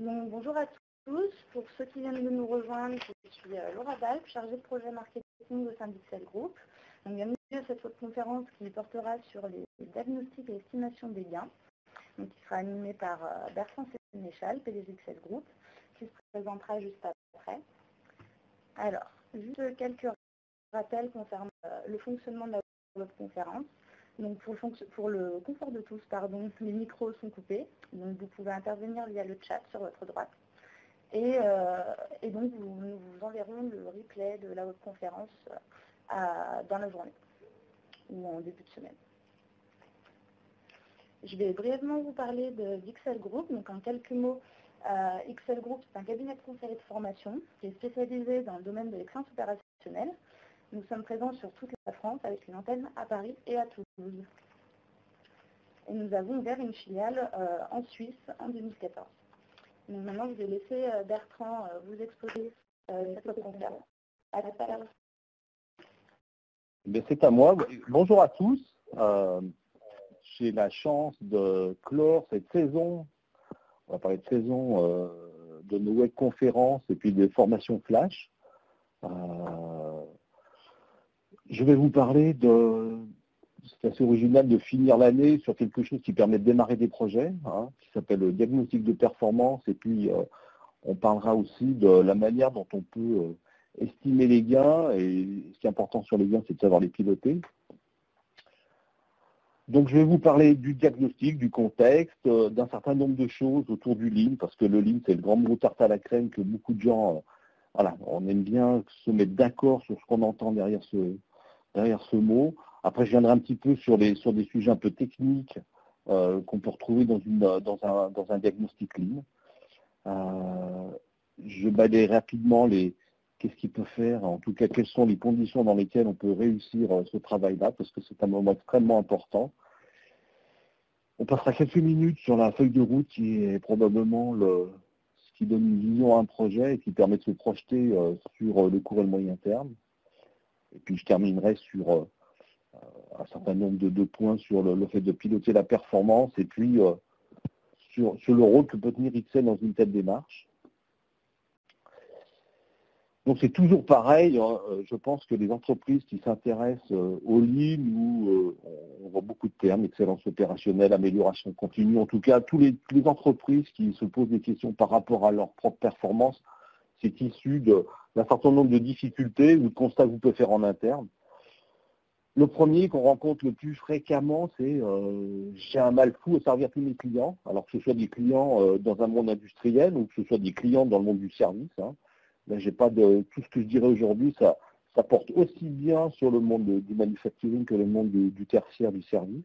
Donc, bonjour à tous. Pour ceux qui viennent de nous rejoindre, je suis Laura Balp, chargée de projet marketing au sein d'XL Group. Donc, bienvenue à cette conférence qui portera sur les diagnostics et estimations des gains, donc, qui sera animée par Bertrand Sénéchal, PDG d'XL Group, qui se présentera juste après. Alors, juste quelques rappels concernant le fonctionnement de la webconférence. Donc pour le confort de tous, les micros sont coupés, donc vous pouvez intervenir via le chat sur votre droite. Et donc nous vous enverrons le replay de la webconférence dans la journée ou en début de semaine. Je vais brièvement vous parler d'XL Group. Donc en quelques mots, XL Group, c'est un cabinet de conseil et de formation qui est spécialisé dans le domaine de l'excellence opérationnelle. Nous sommes présents sur toute la France avec une antenne à Paris et à Toulouse. Et nous avons ouvert une filiale en Suisse en 2014. Donc maintenant, je vais laisser Bertrand vous exposer cette conférence. À tout à l'heure. C'est à moi. Bonjour à tous. J'ai la chance de clore cette saison. On va parler de saison de nos webconférences et puis des formations flash. Je vais vous parler c'est assez original de finir l'année sur quelque chose qui permet de démarrer des projets, qui s'appelle le diagnostic de performance, et puis on parlera aussi de la manière dont on peut estimer les gains, et ce qui est important sur les gains, c'est de savoir les piloter. Donc je vais vous parler du diagnostic, du contexte, d'un certain nombre de choses autour du Lean, parce que le Lean, c'est le grand mot tarte à la crème que beaucoup de gens, on aime bien se mettre d'accord sur ce qu'on entend derrière ce mot. Après, je viendrai un petit peu sur des sujets un peu techniques qu'on peut retrouver dans un diagnostic Lean. Je balayerai rapidement qu'est-ce qu'il peut faire, en tout cas, quelles sont les conditions dans lesquelles on peut réussir ce travail-là, parce que c'est un moment extrêmement important. On passera quelques minutes sur la feuille de route qui est probablement ce qui donne une vision à un projet et qui permet de se projeter sur le court et le moyen terme. Et puis je terminerai sur un certain nombre de points sur le fait de piloter la performance et puis sur le rôle que peut tenir XL dans une telle démarche. Donc c'est toujours pareil, je pense que les entreprises qui s'intéressent au Lean, où on voit beaucoup de termes, excellence opérationnelle, amélioration continue, en tout cas toutes les entreprises qui se posent des questions par rapport à leur propre performance, c'est issu d'un certain nombre de difficultés ou de constats que vous pouvez faire en interne. Le premier qu'on rencontre le plus fréquemment, c'est j'ai un mal fou à servir tous mes clients, alors que ce soit des clients dans un monde industriel ou que ce soit des clients dans le monde du service. Là, j'ai pas tout ce que je dirais aujourd'hui, ça porte aussi bien sur le monde du manufacturing que le monde du tertiaire, du service.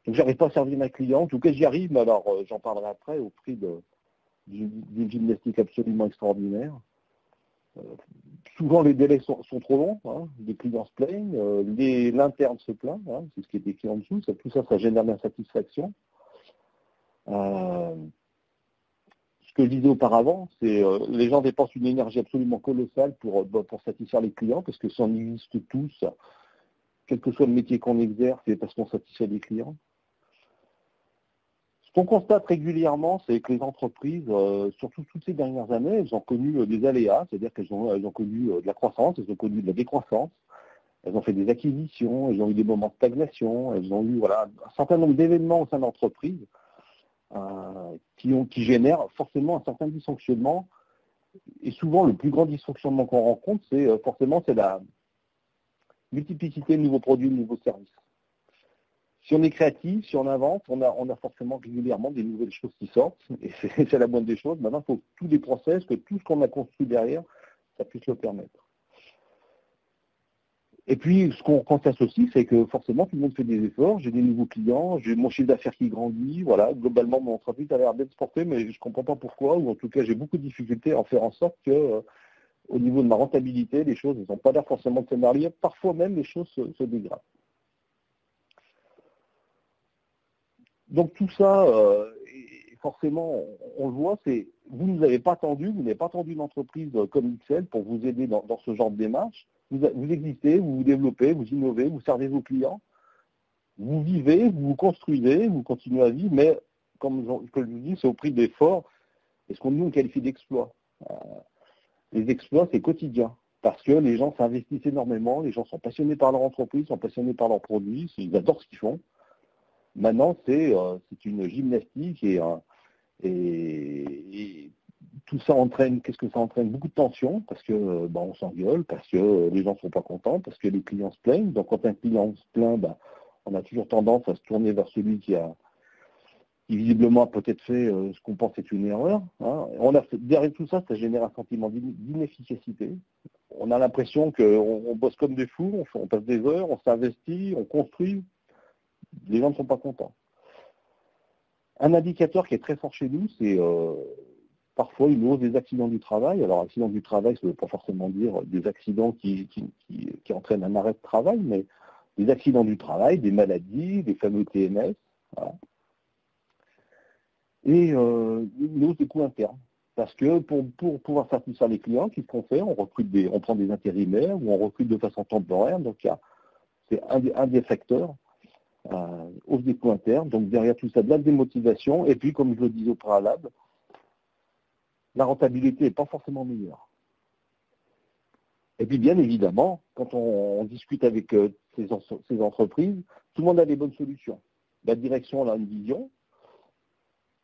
Donc, j'arrive pas à servir mes clients. En tout cas, j'y arrive, mais alors j'en parlerai après au prix d'une gymnastique absolument extraordinaire. Souvent, les délais sont trop longs, les clients se plaignent, l'interne se plaint, c'est ce qui est écrit en dessous, tout ça, ça génère de l'insatisfaction. Ce que je disais auparavant, c'est les gens dépensent une énergie absolument colossale pour satisfaire les clients, parce que si on existe tous, quel que soit le métier qu'on exerce, c'est parce qu'on satisfait les clients. Ce qu'on constate régulièrement, c'est que les entreprises, surtout toutes ces dernières années, elles ont connu des aléas, c'est-à-dire qu'elles ont connu de la croissance, elles ont connu de la décroissance, elles ont fait des acquisitions, elles ont eu des moments de stagnation, elles ont eu un certain nombre d'événements au sein de l'entreprise qui génèrent forcément un certain dysfonctionnement. Et souvent, le plus grand dysfonctionnement qu'on rencontre, c'est la multiplicité de nouveaux produits, de nouveaux services. Si on est créatif, si on invente, on a forcément régulièrement des nouvelles choses qui sortent, et c'est la moindre des choses. Maintenant, il faut que tous les process, que tout ce qu'on a construit derrière, ça puisse le permettre. Et puis, ce qu'on constate aussi, c'est que forcément, tout le monde fait des efforts. J'ai des nouveaux clients, j'ai mon chiffre d'affaires qui grandit. Voilà, globalement, mon entreprise a l'air bien se porter, mais je ne comprends pas pourquoi, ou en tout cas, j'ai beaucoup de difficultés à faire en sorte que, au niveau de ma rentabilité, les choses n'ont pas l'air forcément de s'améliorer. Parfois même, les choses se dégradent. Donc tout ça, forcément, on le voit, vous n'avez pas attendu une entreprise comme XL pour vous aider dans ce genre de démarche. Vous existez, vous vous développez, vous innovez, vous servez vos clients, vous vivez, vous vous construisez, vous continuez à vivre, mais comme je vous dis, c'est au prix d'efforts et ce qu'on nous qualifie d'exploit. Les exploits, c'est quotidien, parce que les gens s'investissent énormément, les gens sont passionnés par leur entreprise, sont passionnés par leurs produits, ils adorent ce qu'ils font. Maintenant, c'est une gymnastique et tout ça entraîne, qu'est-ce que ça entraîne? Beaucoup de tension, parce que on s'engueule, parce que les gens ne sont pas contents, parce que les clients se plaignent. Donc quand un client se plaint, on a toujours tendance à se tourner vers celui qui visiblement a peut-être fait ce qu'on pense être une erreur. Hein. Derrière tout ça, ça génère un sentiment d'inefficacité. On a l'impression qu'on bosse comme des fous, on passe des heures, on s'investit, on construit. Les gens ne sont pas contents. Un indicateur qui est très fort chez nous, c'est parfois une hausse des accidents du travail. Alors, accidents du travail, ça ne veut pas forcément dire des accidents qui entraînent un arrêt de travail, mais des accidents du travail, des maladies, des fameux TNS. Voilà. Et une hausse des coûts internes. Parce que pour pouvoir satisfaire les clients, qu'est-ce qu'on fait? On prend des intérimaires ou on recrute de façon temporaire. Donc, c'est un des facteurs. Hausse des coûts internes. Donc, derrière tout ça, de la démotivation. Et puis, comme je le disais au préalable, la rentabilité n'est pas forcément meilleure. Et puis, bien évidemment, quand on discute avec ces entreprises, tout le monde a des bonnes solutions. La direction a une vision.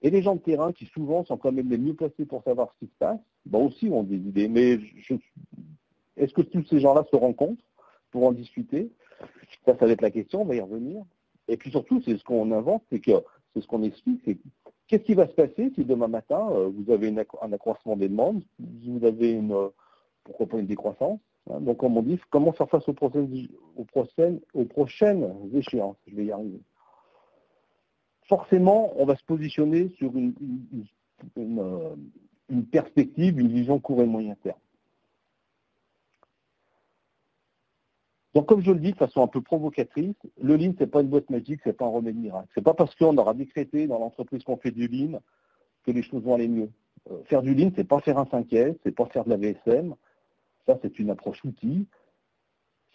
Et les gens de terrain, qui souvent sont quand même les mieux placés pour savoir ce qui se passe, aussi ont des idées. Mais est-ce que tous ces gens-là se rencontrent pour en discuter? Ça va être la question, on va y revenir. Et puis surtout, c'est ce qu'on invente, c'est ce qu'on explique, c'est qu'est-ce qui va se passer si demain matin, vous avez un accroissement des demandes, vous avez pourquoi pas une décroissance, hein. Donc comme on dit, comment faire face aux prochaines échéances? Je vais y arriver. Forcément, on va se positionner sur une perspective, une vision court et moyen terme. Donc, comme je le dis de façon un peu provocatrice, le Lean, ce n'est pas une boîte magique, ce n'est pas un remède miracle. Ce n'est pas parce qu'on aura décrété dans l'entreprise qu'on fait du Lean que les choses vont aller mieux. Faire du Lean, ce n'est pas faire un 5S, ce n'est pas faire de la VSM. Ça, c'est une approche outil.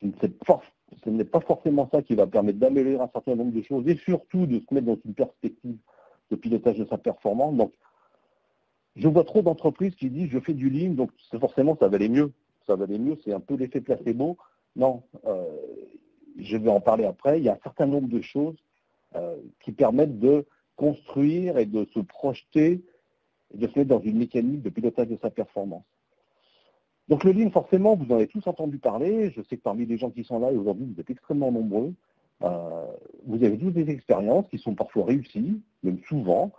Ce n'est pas forcément ça qui va permettre d'améliorer un certain nombre de choses et surtout de se mettre dans une perspective de pilotage de sa performance. Donc, je vois trop d'entreprises qui disent « je fais du Lean, donc forcément ça va aller mieux ». Ça va aller mieux, c'est un peu l'effet placebo. Non, je vais en parler après. Il y a un certain nombre de choses qui permettent de construire et de se projeter et de se mettre dans une mécanique de pilotage de sa performance. Donc le Lean, forcément, vous en avez tous entendu parler. Je sais que parmi les gens qui sont là aujourd'hui, vous êtes extrêmement nombreux. Vous avez tous des expériences qui sont parfois réussies, même souvent.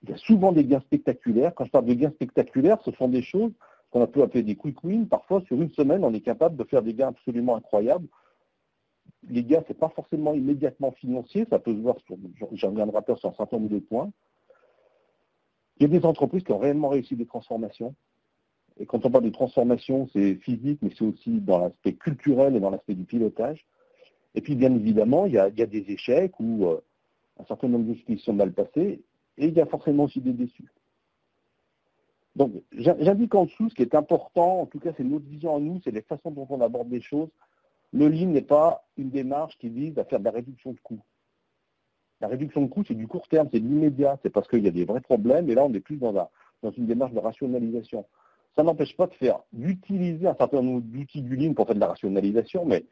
Il y a souvent des gains spectaculaires. Quand je parle de gains spectaculaires, ce sont des choses qu'on peut appeler des quick wins. Parfois, sur une semaine, on est capable de faire des gains absolument incroyables. Les gains, ce n'est pas forcément immédiatement financier. Ça peut se voir, j'en reviendrai après sur un certain nombre de points. Il y a des entreprises qui ont réellement réussi des transformations. Et quand on parle de transformation, c'est physique, mais c'est aussi dans l'aspect culturel et dans l'aspect du pilotage. Et puis, bien évidemment, il y a des échecs ou un certain nombre de choses qui sont mal passées. Et il y a forcément aussi des déçus. Donc, j'indique en dessous ce qui est important, en tout cas, c'est notre vision à nous, c'est les façons dont on aborde les choses. Le Lean n'est pas une démarche qui vise à faire de la réduction de coûts. La réduction de coûts, c'est du court terme, c'est de l'immédiat, c'est parce qu'il y a des vrais problèmes, et là, on est plus dans une démarche de rationalisation. Ça n'empêche pas d'utiliser un certain nombre d'outils du Lean pour faire de la rationalisation, mais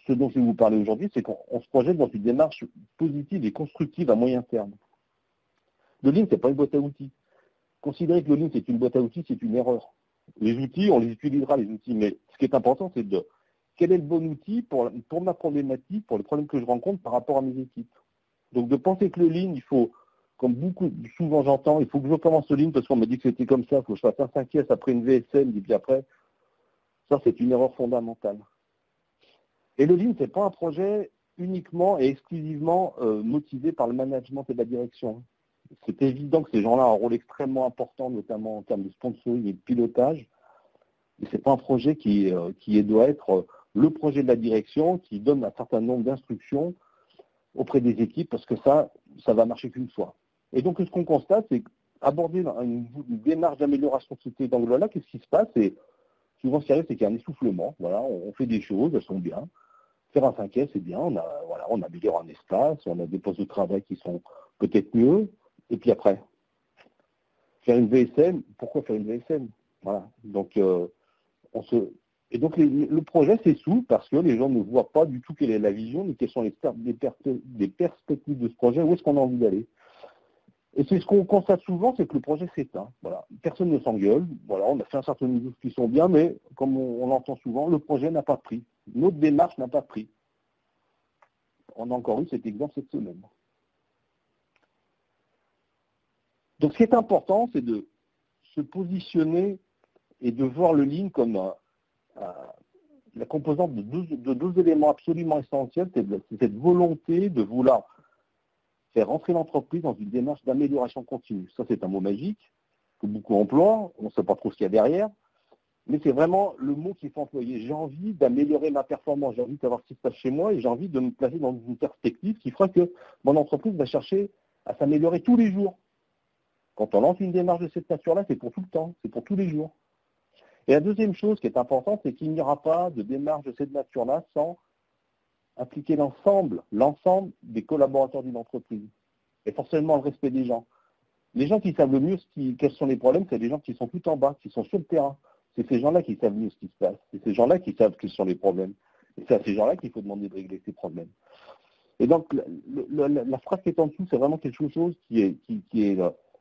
ce dont je vais vous parler aujourd'hui, c'est qu'on se projette dans une démarche positive et constructive à moyen terme. Le Lean, ce n'est pas une boîte à outils. Considérer que le Lean, c'est une boîte à outils, c'est une erreur. Les outils, on les utilisera, les outils, mais ce qui est important, c'est quel est le bon outil pour ma problématique, pour les problèmes que je rencontre par rapport à mes équipes. Donc, de penser que le Lean, il faut, comme souvent j'entends, il faut que je commence le Lean parce qu'on m'a dit que c'était comme ça, il faut que je fasse un 5S après une VSM, et puis après, ça, c'est une erreur fondamentale. Et le Lean, ce n'est pas un projet uniquement et exclusivement motivé par le management et la direction. C'est évident que ces gens-là ont un rôle extrêmement important, notamment en termes de sponsoring et de pilotage. Et ce n'est pas un projet qui doit être le projet de la direction qui donne un certain nombre d'instructions auprès des équipes parce que ça va marcher qu'une fois. Et donc, ce qu'on constate, c'est qu'aborder une démarche d'amélioration de cet angle-là, qu'est-ce qui se passe? Et souvent, ce qui arrive, c'est qu'il y a un essoufflement. Voilà, on fait des choses, elles sont bien. Faire un 5S, c'est bien. On améliore un espace, on a des postes de travail qui sont peut-être mieux. Et puis après, faire une VSM, pourquoi faire une VSM? Voilà. Donc, Et donc le projet s'essouffle parce que les gens ne voient pas du tout quelle est la vision, ni quelles sont les perspectives de ce projet, où est-ce qu'on a envie d'aller. Et c'est ce qu'on constate souvent, c'est que le projet s'éteint. Voilà. Personne ne s'engueule. Voilà, on a fait un certain nombre de choses qui sont bien, mais comme on l'entend souvent, le projet n'a pas pris. Notre démarche n'a pas pris. On a encore eu cet exemple cette semaine. Donc ce qui est important, c'est de se positionner et de voir le Lean comme la composante de deux éléments absolument essentiels, c'est cette volonté de vouloir faire rentrer l'entreprise dans une démarche d'amélioration continue. Ça, c'est un mot magique que beaucoup emploient, on ne sait pas trop ce qu'il y a derrière, mais c'est vraiment le mot qu'il faut employer. J'ai envie d'améliorer ma performance, j'ai envie de savoir ce qui se passe chez moi et j'ai envie de me placer dans une perspective qui fera que mon entreprise va chercher à s'améliorer tous les jours. Quand on lance une démarche de cette nature-là, c'est pour tout le temps, c'est pour tous les jours. Et la deuxième chose qui est importante, c'est qu'il n'y aura pas de démarche de cette nature-là sans impliquer l'ensemble des collaborateurs d'une entreprise. Et forcément le respect des gens. Les gens qui savent le mieux quels sont les problèmes, c'est les gens qui sont tout en bas, qui sont sur le terrain. C'est ces gens-là qui savent mieux ce qui se passe. C'est ces gens-là qui savent quels sont les problèmes. Et c'est à ces gens-là qu'il faut demander de régler ces problèmes. Et donc, la phrase qui est en dessous, c'est vraiment quelque chose qui est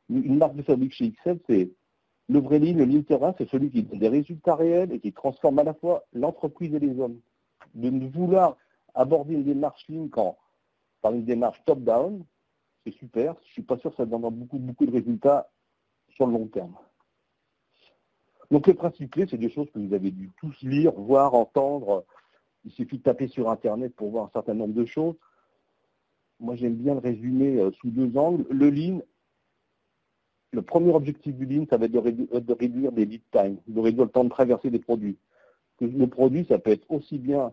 une marque de fabrique chez XL, c'est le vrai Lean, le Lean terrain, c'est celui qui donne des résultats réels et qui transforme à la fois l'entreprise et les hommes. De vouloir aborder une démarche Lean par une démarche top-down, c'est super. Je ne suis pas sûr que ça donnera beaucoup de résultats sur le long terme. Donc les principes clés, c'est des choses que vous avez dû tous lire, voir, entendre. Il suffit de taper sur Internet pour voir un certain nombre de choses. Moi, j'aime bien le résumer sous deux angles. Le Lean, le premier objectif du Lean, ça va être de réduire des lead time, de réduire le temps de traverser des produits. Le produit, ça peut être aussi bien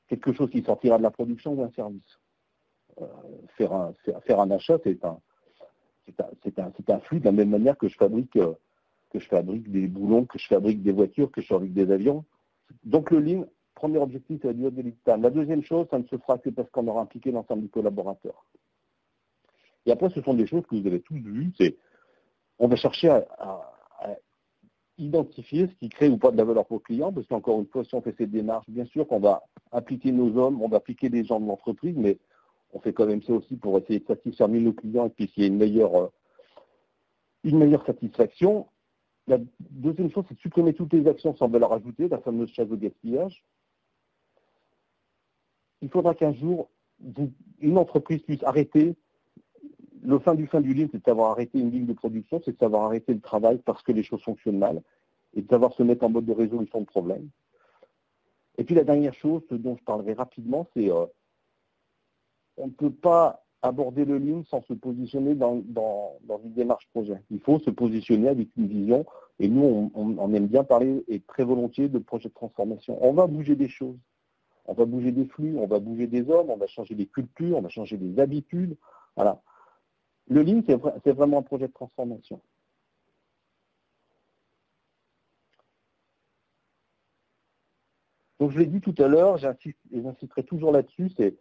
quelque chose qui sortira de la production ou un service. Faire un achat, c'est un flux de la même manière que je fabrique des boulons, que je fabrique des voitures, que je fabrique des avions. Donc le Lean, premier objectif, c'est réduire des lead time. La deuxième chose, ça ne se fera que parce qu'on aura impliqué l'ensemble des collaborateurs. Et après, ce sont des choses que vous avez tous vues, c'est on va chercher à identifier ce qui crée ou pas de la valeur pour le client, parce qu'encore une fois, si on fait cette démarche, bien sûr qu'on va impliquer nos hommes, on va impliquer les gens de l'entreprise, mais on fait quand même ça aussi pour essayer de satisfaire mieux nos clients et puis qu'il y ait une meilleure satisfaction. La deuxième chose, c'est de supprimer toutes les actions sans valeur ajoutée, la fameuse chasse au gaspillage. Il faudra qu'un jour, une entreprise puisse arrêter. Le fin du Lean, c'est de savoir arrêter une ligne de production, c'est de savoir arrêter le travail parce que les choses fonctionnent mal et de savoir se mettre en mode de résolution de problèmes. Et puis la dernière chose, ce dont je parlerai rapidement, c'est on ne peut pas aborder le Lean sans se positionner dans une démarche projet. Il faut se positionner avec une vision et nous, on aime bien parler et très volontiers de projet de transformation. On va bouger des choses, on va bouger des flux, on va bouger des hommes, on va changer des cultures, on va changer des habitudes. Voilà. Le Lean, c'est vraiment un projet de transformation. Donc je l'ai dit tout à l'heure, j'insisterai toujours là-dessus, c'est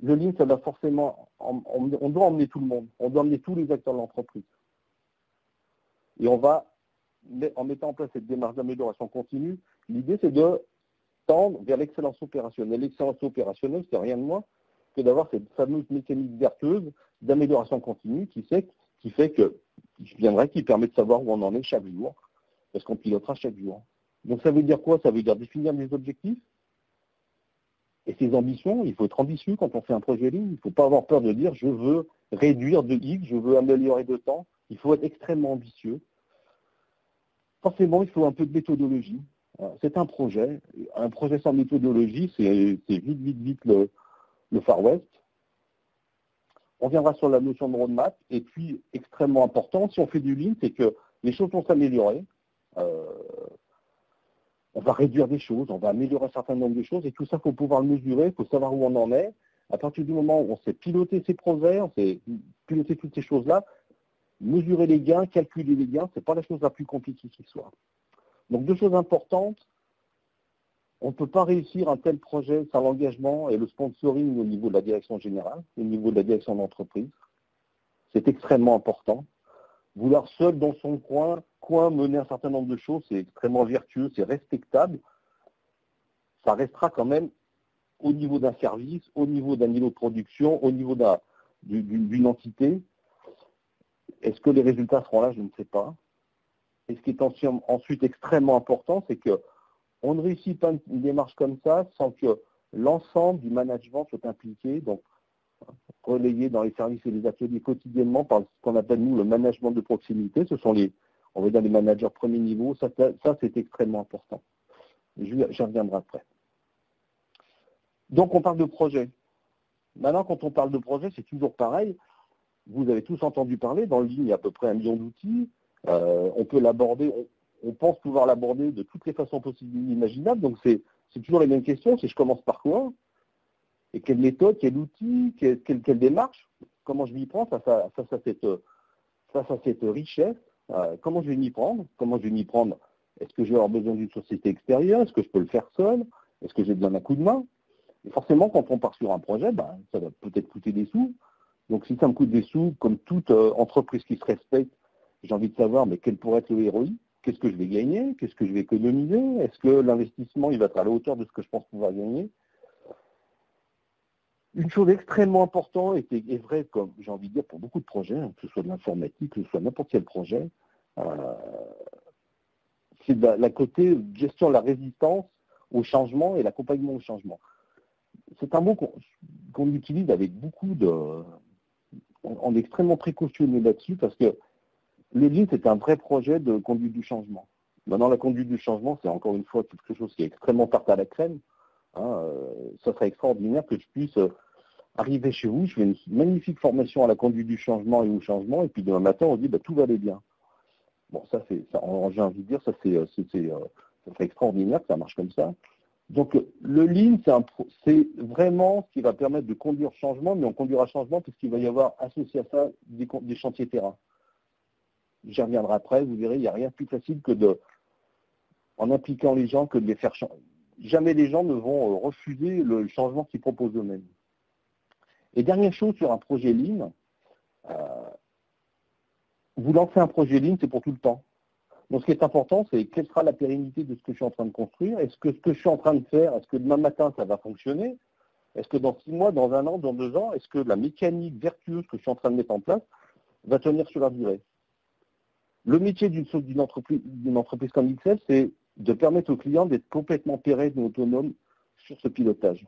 le Lean, ça va forcément, on doit emmener tout le monde, on doit emmener tous les acteurs de l'entreprise. Et on va, en mettant en place cette démarche d'amélioration continue, l'idée c'est de tendre vers l'excellence opérationnelle. L'excellence opérationnelle, c'est rien de moins que d'avoir cette fameuse mécanique vertueuse d'amélioration continue qui permet de savoir où on en est chaque jour, parce qu'on pilotera chaque jour. Donc ça veut dire quoi? Ça veut dire définir des objectifs et ses ambitions. Il faut être ambitieux quand on fait un projet Lean. Il ne faut pas avoir peur de dire je veux réduire de X, je veux améliorer de temps. Il faut être extrêmement ambitieux. Forcément, il faut un peu de méthodologie. C'est un projet. Un projet sans méthodologie, c'est vite le Far West. On viendra sur la notion de roadmap. Et puis, extrêmement important, si on fait du Lean, c'est que les choses vont s'améliorer. On va réduire des choses, on va améliorer un certain nombre de choses. Et tout ça, il faut pouvoir le mesurer, il faut savoir où on en est. À partir du moment où on sait piloter ces projets, on sait piloter toutes ces choses-là, mesurer les gains, calculer les gains, ce n'est pas la chose la plus compliquée qui soit. Donc, deux choses importantes. On ne peut pas réussir un tel projet sans l'engagement et le sponsoring au niveau de la direction générale, au niveau de la direction d'entreprise. C'est extrêmement important. vouloir seul dans son coin mener un certain nombre de choses, c'est extrêmement vertueux, c'est respectable. Ça restera quand même au niveau d'un service, au niveau d'un niveau de production, au niveau d'une entité. Est-ce que les résultats seront là? Je ne sais pas. Et ce qui est ensuite extrêmement important, c'est qu'on ne réussit pas une démarche comme ça sans que l'ensemble du management soit impliqué, donc relayé dans les services et les ateliers quotidiennement par ce qu'on appelle, nous, le management de proximité. Ce sont on va dire, les managers premier niveau. Ça c'est extrêmement important. J'y reviendrai après. Donc, on parle de projet. Maintenant, quand on parle de projet, c'est toujours pareil. Vous avez tous entendu parler, dans le Lean, il y a à peu près 1 million d'outils. On peut l'aborder, on pense pouvoir l'aborder de toutes les façons possibles et imaginables. Donc, c'est toujours les mêmes questions. C'est je commence par quoi? Et quelle méthode, quel outil, quelle démarche? Comment je m'y prends face à cette richesse? Comment je vais m'y prendre? Comment je vais m'y prendre? Est-ce que je vais avoir besoin d'une société extérieure? Est-ce que je peux le faire seul? Est-ce que j'ai besoin d'un coup de main? Et forcément, quand on part sur un projet, ça va peut-être coûter des sous. Donc, si ça me coûte des sous, comme toute entreprise qui se respecte, j'ai envie de savoir, mais quel pourrait être le ROI? Qu'est-ce que je vais gagner? Qu'est-ce que je vais économiser? Est-ce que l'investissement, il va être à la hauteur de ce que je pense pouvoir gagner? Une chose extrêmement importante, et est vraie, comme j'ai envie de dire, pour beaucoup de projets, que ce soit de l'informatique, que ce soit n'importe quel projet, c'est la côté gestion de la résistance au changement et l'accompagnement au changement. C'est un mot qu'on utilise avec beaucoup on est extrêmement précautionneux là-dessus parce que le Lean, c'est un vrai projet de conduite du changement. Maintenant, la conduite du changement, c'est encore une fois quelque chose qui est extrêmement tarte à la crème. Ça serait extraordinaire que je puisse arriver chez vous, je fais une magnifique formation à la conduite du changement et au changement, et puis demain matin, on se dit, tout va aller bien. Bon, j'ai envie de dire, ça serait extraordinaire que ça marche comme ça. Donc, le Lean, c'est vraiment ce qui va permettre de conduire changement, mais on conduira changement puisqu'il va y avoir associé à ça des chantiers terrain. J'y reviendrai après, vous verrez, il n'y a rien de plus facile que en impliquant les gens, que de les faire changer. Jamais les gens ne vont refuser le changement qu'ils proposent eux-mêmes. Et dernière chose sur un projet Lean, vous lancez un projet Lean, c'est pour tout le temps. Donc ce qui est important, c'est quelle sera la pérennité de ce que je suis en train de construire. Est-ce que ce que je suis en train de faire, est-ce que demain matin, ça va fonctionner? Est-ce que dans 6 mois, dans 1 an, dans 2 ans, est-ce que la mécanique vertueuse que je suis en train de mettre en place va tenir sur la durée? Le métier d'une entreprise comme XL, c'est de permettre aux clients d'être complètement pérennes et autonomes sur ce pilotage.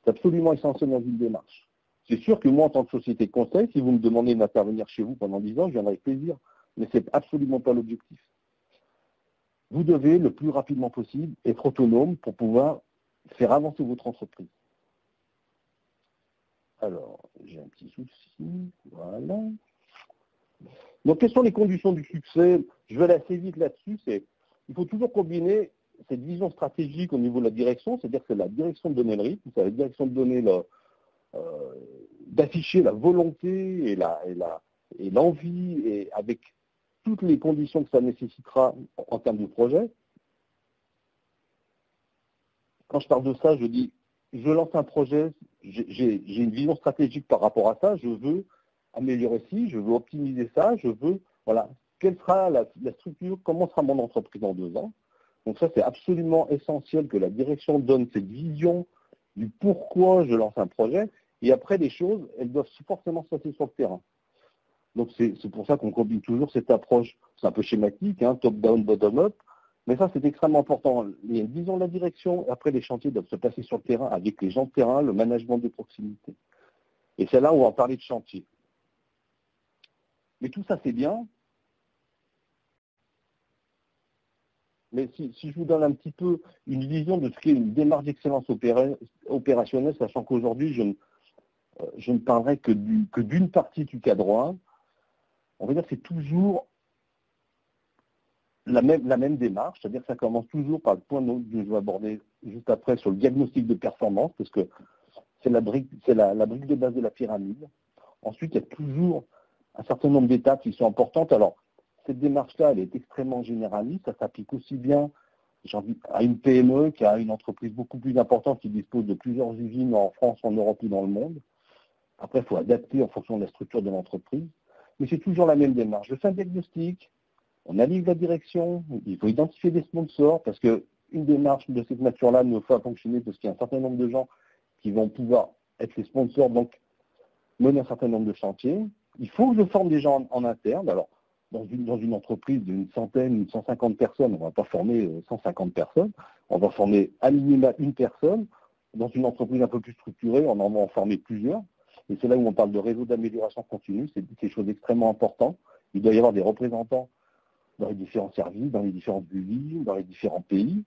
C'est absolument essentiel dans une démarche. C'est sûr que moi, en tant que société de conseil, si vous me demandez d'intervenir chez vous pendant 10 ans, je viendrai avec plaisir. Mais ce n'est absolument pas l'objectif. Vous devez, le plus rapidement possible, être autonome pour pouvoir faire avancer votre entreprise. Alors, j'ai un petit souci. Voilà. Donc, quelles sont les conditions du succès? Je vais aller assez vite là-dessus. Il faut toujours combiner cette vision stratégique au niveau de la direction, c'est-à-dire que c'est la direction de donner le rythme, c'est la direction de donner d'afficher la volonté et l'envie, et avec toutes les conditions que ça nécessitera en termes de projet. Quand je parle de ça, je dis, je lance un projet, j'ai une vision stratégique par rapport à ça, je veux améliorer ci, je veux optimiser ça, voilà, quelle sera la structure, comment sera mon entreprise dans 2 ans. Donc ça, c'est absolument essentiel que la direction donne cette vision du pourquoi je lance un projet, et après, les choses, elles doivent forcément se passer sur le terrain. Donc c'est pour ça qu'on combine toujours cette approche, c'est un peu schématique, top-down, bottom-up, mais ça c'est extrêmement important. Il y a une vision de la direction, et après les chantiers doivent se passer sur le terrain avec les gens de terrain, le management de proximité. Et c'est là où on va parler de chantier. Mais tout ça c'est bien, mais si je vous donne un petit peu une vision de ce qu'est une démarche d'excellence opérationnelle, sachant qu'aujourd'hui je ne parlerai que d'une partie du cadre 1, on va dire que c'est toujours la même démarche, c'est-à-dire que ça commence toujours par le point que je vais aborder juste après sur le diagnostic de performance, parce que c'est la brique de base de la pyramide. Ensuite, il y a toujours un certain nombre d'étapes qui sont importantes. Alors, cette démarche-là, elle est extrêmement généraliste, ça s'applique aussi bien à une PME qu'à une entreprise beaucoup plus importante qui dispose de plusieurs usines en France, en Europe ou dans le monde. Après, il faut adapter en fonction de la structure de l'entreprise. mais c'est toujours la même démarche. Je fais un diagnostic, on analyse la direction, il faut identifier des sponsors, parce qu'une démarche de cette nature-là ne va pas fonctionner parce qu'il y a un certain nombre de gens qui vont pouvoir être les sponsors, donc mener un certain nombre de chantiers. Il faut que je forme des gens en interne. Alors, dans une entreprise d'une centaine ou de 150 personnes, on ne va pas former 150 personnes, on va former à minima une personne. Dans une entreprise un peu plus structurée, on en va en former plusieurs. Et c'est là où on parle de réseau d'amélioration continue, c'est quelque chose d'extrêmement important. Il doit y avoir des représentants dans les différents services, dans les différentes villes, dans les différents pays.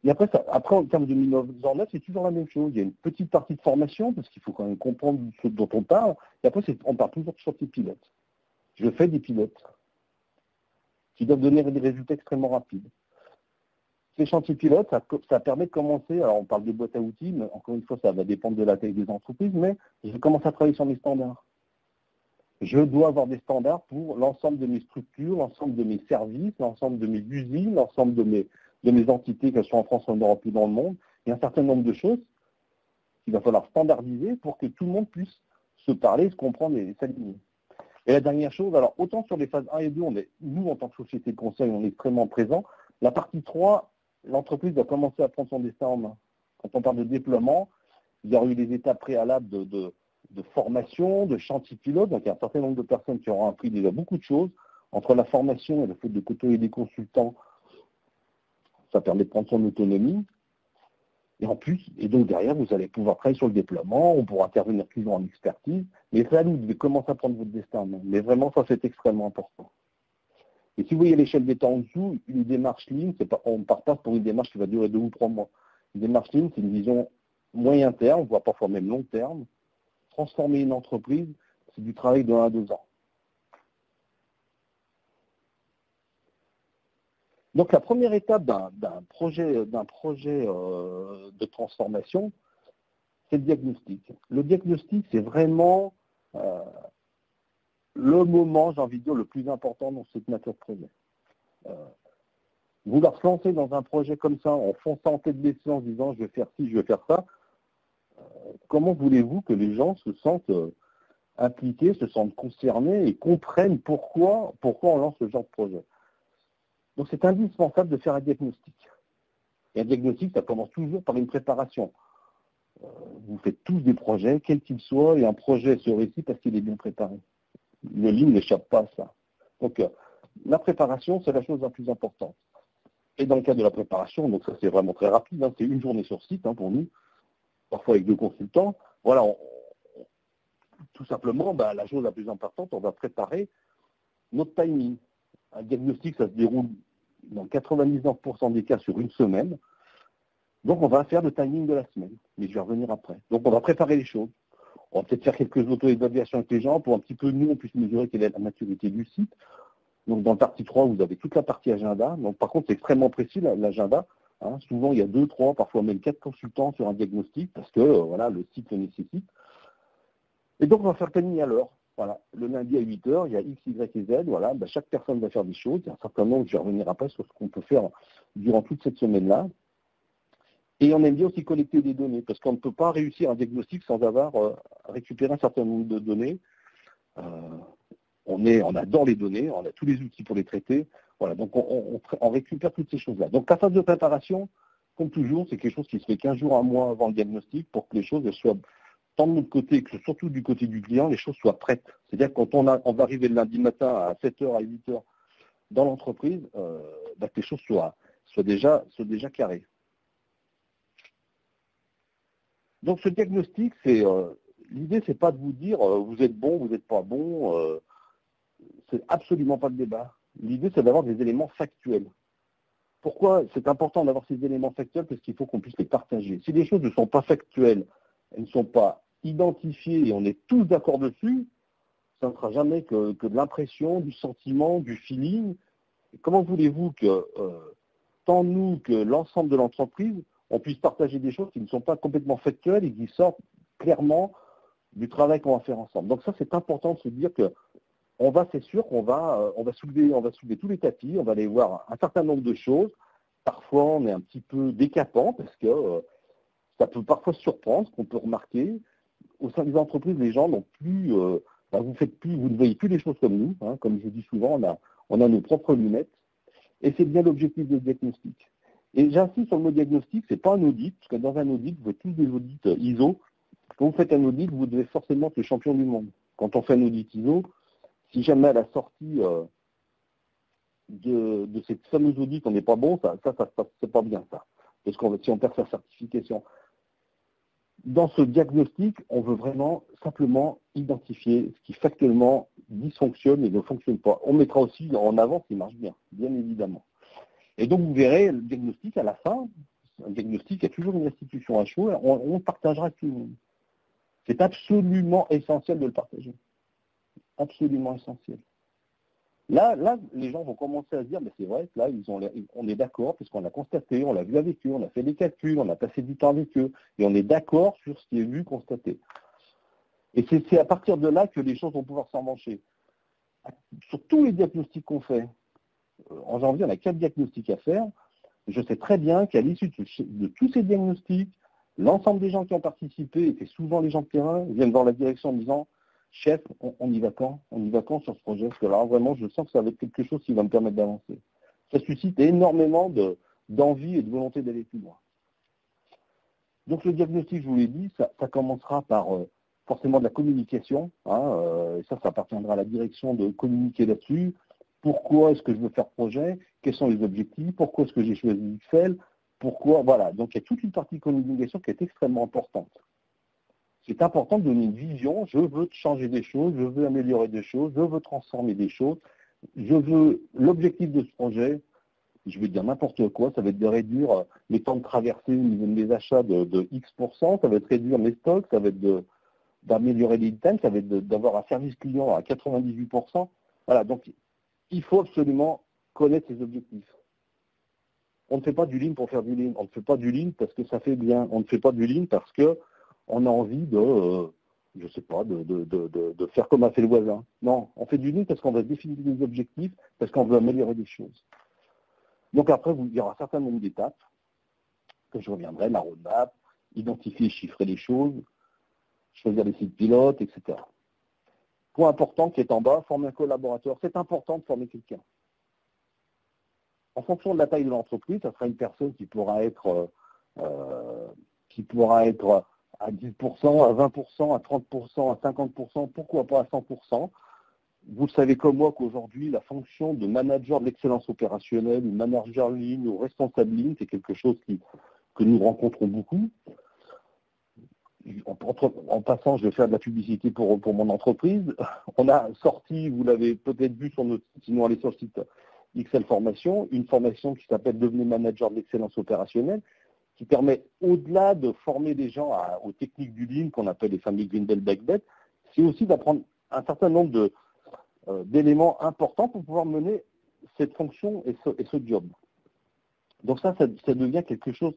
Et après, en termes de mise en œuvre, c'est toujours la même chose. Il y a une petite partie de formation, parce qu'il faut quand même comprendre ce dont on parle. Et après, on parle toujours de chantier pilote. Je fais des pilotes qui doivent donner des résultats extrêmement rapides. Ces chantiers pilotes, ça permet de commencer, alors on parle de boîte à outils, mais encore une fois, ça va dépendre de la taille des entreprises, mais je commence à travailler sur mes standards. Je dois avoir des standards pour l'ensemble de mes structures, l'ensemble de mes services, l'ensemble de mes usines, l'ensemble de mes entités, qu'elles soient en France, en Europe ou dans le monde. Il y a un certain nombre de choses qu'il va falloir standardiser pour que tout le monde puisse se parler, se comprendre et s'aligner. Et la dernière chose, alors autant sur les phases 1 et 2, nous, en tant que société de conseil, on est extrêmement présents. La partie 3, l'entreprise doit commencer à prendre son destin en main. Quand on parle de déploiement, il y aura eu des étapes préalables de formation, de chantier pilote. Donc il y a un certain nombre de personnes qui auront appris déjà beaucoup de choses. Entre la formation et le fait de côtoyer des consultants, ça permet de prendre son autonomie. Et en plus, et donc derrière, vous allez pouvoir travailler sur le déploiement, on pourra intervenir toujours en expertise. Mais là, vous devez commencer à prendre votre destin en main. Mais vraiment, ça, c'est extrêmement important. Et si vous voyez l'échelle d'état en dessous, une démarche Lean, on ne part pas pour une démarche qui va durer 2 ou 3 mois. Une démarche Lean, c'est une vision moyen terme, voire parfois même long terme. Transformer une entreprise, c'est du travail de 1 à 2 ans. Donc la première étape d'un projet de transformation, c'est le diagnostic. Le diagnostic, c'est vraiment le moment, j'ai envie de dire, le plus important dans cette nature de projet. Vouloir se lancer dans un projet comme ça, en fonçant en tête des en se disant je vais faire ci, je vais faire ça, comment voulez-vous que les gens se sentent impliqués, se sentent concernés et comprennent pourquoi on lance ce genre de projet? Donc c'est indispensable de faire un diagnostic. Et un diagnostic, ça commence toujours par une préparation. Vous faites tous des projets, quel qu'il soit, et un projet se réussit parce qu'il est bien préparé. Le Lean n'échappe pas à ça. Donc la préparation, c'est la chose la plus importante. Et dans le cas de la préparation, donc ça c'est vraiment très rapide, c'est une journée sur site pour nous, parfois avec 2 consultants. Voilà, tout simplement, la chose la plus importante, on va préparer notre timing. Un diagnostic, ça se déroule dans 99% des cas sur une semaine. Donc on va faire le timing de la semaine, mais je vais revenir après. Donc on va préparer les choses. On va peut-être faire quelques auto-évaluations avec les gens pour un petit peu, nous, on puisse mesurer quelle est la maturité du site. Donc dans le partie 3, vous avez toute la partie agenda. Donc par contre, c'est extrêmement précis l'agenda. Souvent, il y a 2, 3, parfois même 4 consultants sur un diagnostic parce que le site le nécessite. Et donc on va faire le planning à l'heure. Voilà. Le lundi à 8 heures, il y a X, Y et Z. Voilà. Chaque personne va faire des choses. Il y a un certain nombre, je vais revenir après sur ce qu'on peut faire durant toute cette semaine-là. Et on aime bien aussi collecter des données, parce qu'on ne peut pas réussir un diagnostic sans avoir récupéré un certain nombre de données. On adore les données, on a tous les outils pour les traiter. Voilà, donc on récupère toutes ces choses-là. Donc la phase de préparation, comme toujours, c'est quelque chose qui se fait 15 jours, 1 mois avant le diagnostic pour que les choses soient, tant de notre côté que surtout du côté du client, les choses soient prêtes. C'est-à-dire quand on va arriver le lundi matin à 7h, à 8h dans l'entreprise, que les choses soient déjà carrées. Donc ce diagnostic, l'idée, c'est pas de vous dire vous êtes bon, vous n'êtes pas bon, c'est absolument pas le débat. L'idée, c'est d'avoir des éléments factuels. Pourquoi c'est important d'avoir ces éléments factuels? Parce qu'il faut qu'on puisse les partager. Si les choses ne sont pas factuelles, elles ne sont pas identifiées et on est tous d'accord dessus, ça ne sera jamais que de l'impression, du sentiment, du feeling. Et comment voulez-vous que tant nous que l'ensemble de l'entreprise, on puisse partager des choses qui ne sont pas complètement factuelles et qui sortent clairement du travail qu'on va faire ensemble. Donc ça, c'est important de se dire que c'est sûr qu'on va soulever tous les tapis, on va aller voir un certain nombre de choses. Parfois, on est un petit peu décapant parce que ça peut parfois surprendre, ce qu'on peut remarquer. Au sein des entreprises, les gens n'ont plus vous ne voyez plus les choses comme nous, hein, comme je dis souvent, on a nos propres lunettes, et c'est bien l'objectif de diagnostic. Et j'insiste sur le mot diagnostic, c'est pas un audit, parce que dans un audit, vous faites tous des audits ISO. Quand vous faites un audit, vous devez forcément être le champion du monde. Quand on fait un audit ISO, si jamais à la sortie de cette fameuse audit, on n'est pas bon, ça c'est pas bien ça. Parce que si on perd sa certification. Dans ce diagnostic, on veut vraiment simplement identifier ce qui factuellement dysfonctionne et ne fonctionne pas. On mettra aussi en avant ce qui marche bien, bien évidemment. Et donc vous verrez le diagnostic à la fin, un diagnostic, il y a toujours une restitution à chaud, on partagera avec tout le monde. C'est absolument essentiel de le partager. Absolument essentiel. Là, les gens vont commencer à se dire, mais c'est vrai que là, on est d'accord, parce qu'on a constaté, on l'a vu avec eux, on a fait des calculs, on a passé du temps avec eux, et on est d'accord sur ce qui est vu, constaté. Et c'est à partir de là que les choses vont pouvoir s'emmancher. Sur tous les diagnostics qu'on fait, en janvier, on a 4 diagnostics à faire. Je sais très bien qu'à l'issue de tous ces diagnostics, l'ensemble des gens qui ont participé, et c'est souvent les gens de terrain, viennent voir la direction en disant, chef, on y va quand sur ce projet? Parce que là, vraiment, je sens que ça va être quelque chose qui va me permettre d'avancer. Ça suscite énormément d'envie et de volonté d'aller plus loin. Donc le diagnostic, je vous l'ai dit, ça commencera par forcément de la communication. Et ça appartiendra à la direction de communiquer là-dessus. Pourquoi est-ce que je veux faire projet? Quels sont les objectifs? Pourquoi est-ce que j'ai choisi Excel? Pourquoi? Voilà. Donc il y a toute une partie de communication qui est extrêmement importante. C'est important de donner une vision. Je veux changer des choses, je veux améliorer des choses, je veux transformer des choses. L'objectif de ce projet, je vais dire n'importe quoi, ça va être de réduire les temps de traversée au niveau de mes achats de X%, ça va être réduire mes stocks, ça va être d'améliorer les items, ça va être d'avoir un service client à 98%. Voilà, donc il faut absolument connaître ses objectifs. On ne fait pas du lean pour faire du lean, on ne fait pas du lean parce que ça fait bien, on ne fait pas du lean parce qu'on a envie je sais pas, de faire comme a fait le voisin. Non, on fait du lean parce qu'on va définir des objectifs, parce qu'on veut améliorer des choses. Donc après, il y aura un certain nombre d'étapes, que je reviendrai, la roadmap, identifier, chiffrer les choses, choisir les sites pilotes, etc. Point important qui est en bas, former un collaborateur. C'est important de former quelqu'un. En fonction de la taille de l'entreprise, ça sera une personne qui pourra être à 10%, à 20%, à 30%, à 50%, pourquoi pas à 100%. Vous savez comme moi qu'aujourd'hui, la fonction de manager de l'excellence opérationnelle, ou manager ligne, ou responsable ligne, c'est quelque chose que nous rencontrons beaucoup. En passant, je vais faire de la publicité pour mon entreprise. On a sorti, vous l'avez peut-être vu sur notre site, sinon allez sur le site XL Formation, une formation qui s'appelle Devenez manager de l'excellence opérationnelle, qui permet, au-delà de former des gens aux techniques du lean, qu'on appelle les familles Green Belt, Black Belt, c'est aussi d'apprendre un certain nombre d'éléments importants pour pouvoir mener cette fonction et ce job. Donc ça devient quelque chose,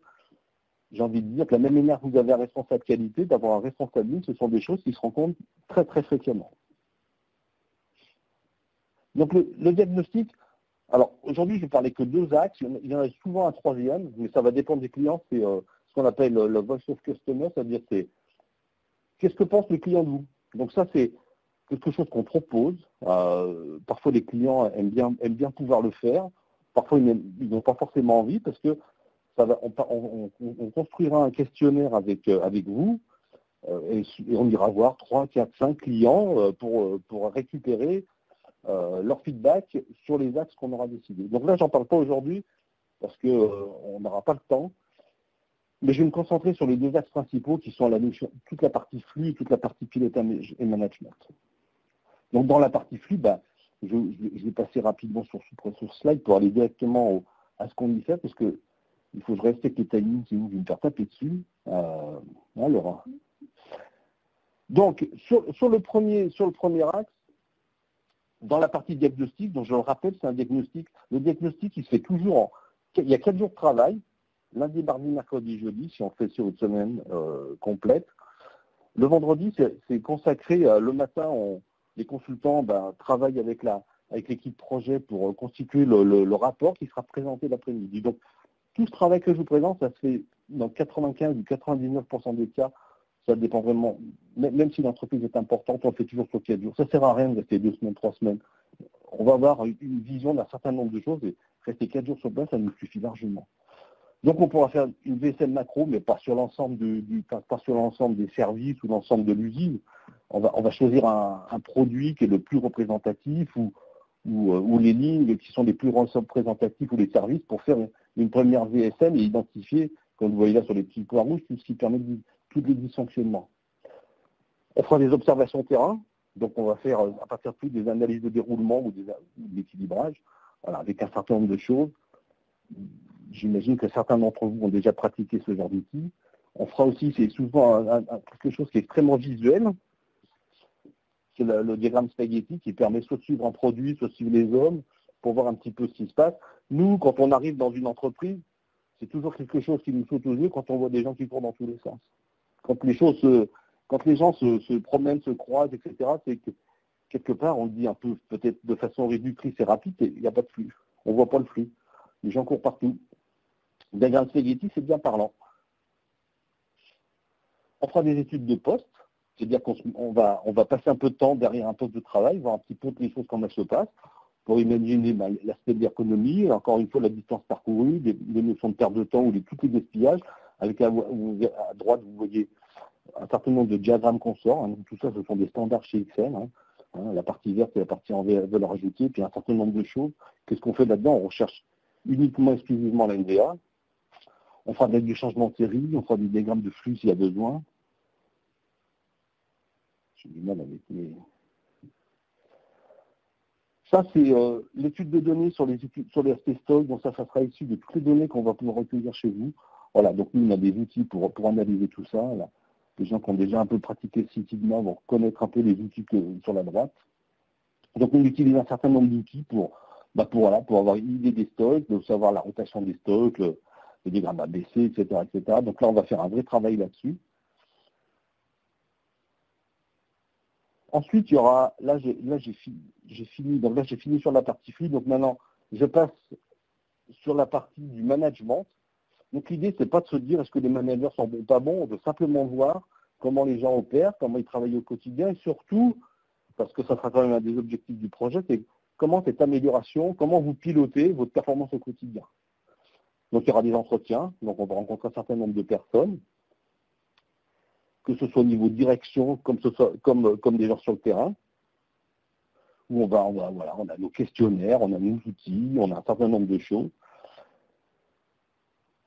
j'ai envie de dire, que la même manière que vous avez un responsable qualité, d'avoir un responsable ligne, ce sont des choses qui se rencontrent très très fréquemment. Donc le diagnostic, alors aujourd'hui je vais parler que 2 axes, il y en a souvent un troisième, mais ça va dépendre des clients, c'est ce qu'on appelle le voice of customer, c'est-à-dire c'est qu'est-ce que pense le client de vous. Donc ça c'est quelque chose qu'on propose. Parfois les clients aiment bien pouvoir le faire. Parfois ils n'ont pas forcément envie parce que on construira un questionnaire avec vous et on ira voir 3, 4, 5 clients pour récupérer leur feedback sur les axes qu'on aura décidés. Donc là, j'en parle pas aujourd'hui parce qu'on n'aura pas le temps. Mais je vais me concentrer sur les 2 axes principaux qui sont la notion, toute la partie flux et toute la partie pilotage et management. Donc dans la partie flux, je vais passer rapidement sur ce slide pour aller directement à ce qu'on y fait, parce que il faut que je respecte les timings qui vont me faire taper dessus. Alors, donc sur le premier axe, dans la partie diagnostic, donc je le rappelle, c'est un diagnostic. Le diagnostic, il se fait toujours il y a 4 jours de travail, lundi, mardi, mercredi, jeudi, si on fait sur une semaine complète. Le vendredi, c'est consacré, le matin, les consultants travaillent avec l'équipe projet pour constituer le rapport qui sera présenté l'après-midi. Donc, tout ce travail que je vous présente, ça se fait dans 95 ou 99% des cas Ça dépend vraiment. Même si l'entreprise est importante, on le fait toujours sur 4 jours. Ça ne sert à rien de rester 2 semaines, 3 semaines. On va avoir une vision d'un certain nombre de choses et rester 4 jours sur place, ça nous suffit largement. Donc on pourra faire une VSM macro, mais pas sur l'ensemble pas sur l'ensemble des services ou l'ensemble de l'usine. On va choisir un produit qui est le plus représentatif ou les lignes qui sont les plus représentatifs ou les services pour faire une première VSM et identifier, comme vous voyez là sur les petits points rouges, tout ce qui permet tous les dysfonctionnements. On fera des observations terrain, donc on va faire à partir de des analyses de déroulement ou d'équilibrage, voilà, avec un certain nombre de choses. J'imagine que certains d'entre vous ont déjà pratiqué ce genre d'outils. On fera aussi, c'est souvent quelque chose qui est extrêmement visuel. C'est le diagramme spaghetti qui permet soit de suivre un produit, soit de suivre les hommes, pour voir un petit peu ce qui se passe. Nous, quand on arrive dans une entreprise, c'est toujours quelque chose qui nous saute aux yeux quand on voit des gens qui courent dans tous les sens. Quand les gens se promènent, se croisent, etc., c'est que quelque part, on le dit un peu peut-être de façon réductrice et rapide, il n'y a pas de flux. On ne voit pas le flux. Les gens courent partout. Le diagramme spaghetti, c'est bien parlant. On fera des études de poste, c'est-à-dire qu'on va passer un peu de temps derrière un poste de travail, voir un petit peu les choses, comment elles se passent, pour imaginer l'aspect de l'économie, encore une fois la distance parcourue, des notions de perte de temps ou tous les gaspillages. Avec à droite, vous voyez un certain nombre de diagrammes qu'on sort. Hein. Tout ça, ce sont des standards chez Excel. Hein. La partie verte et la partie en valeur ajoutée, puis un certain nombre de choses. Qu'est-ce qu'on fait là-dedans? On recherche uniquement, exclusivement la NVA. On fera du changement de série, on fera des diagrammes de flux s'il y a besoin. J'ai du mal avec les... Ça, c'est l'étude de données sur l'aspect stock. Donc ça sera issu de toutes les données qu'on va pouvoir recueillir chez vous. Voilà, donc nous, on a des outils pour analyser tout ça. Là. Les gens qui ont déjà un peu pratiqué le Six Sigma vont connaître un peu les outils sur la droite. Donc on utilise un certain nombre d'outils pour avoir une idée des stocks, de savoir la rotation des stocks, les diagrammes ABC, etc., etc. Donc là, on va faire un vrai travail là-dessus. Ensuite, il y aura, là j'ai fini sur la partie flux, donc maintenant je passe sur la partie du management. Donc l'idée, c'est pas de se dire est-ce que les managers sont bons ou pas bons, on veut simplement voir comment les gens opèrent, comment ils travaillent au quotidien, et surtout, parce que ça sera quand même un des objectifs du projet, c'est comment cette amélioration, comment vous pilotez votre performance au quotidien. Donc il y aura des entretiens, donc on va rencontrer un certain nombre de personnes, que ce soit au niveau direction, comme des gens sur le terrain, où on a nos questionnaires, on a nos outils, on a un certain nombre de choses.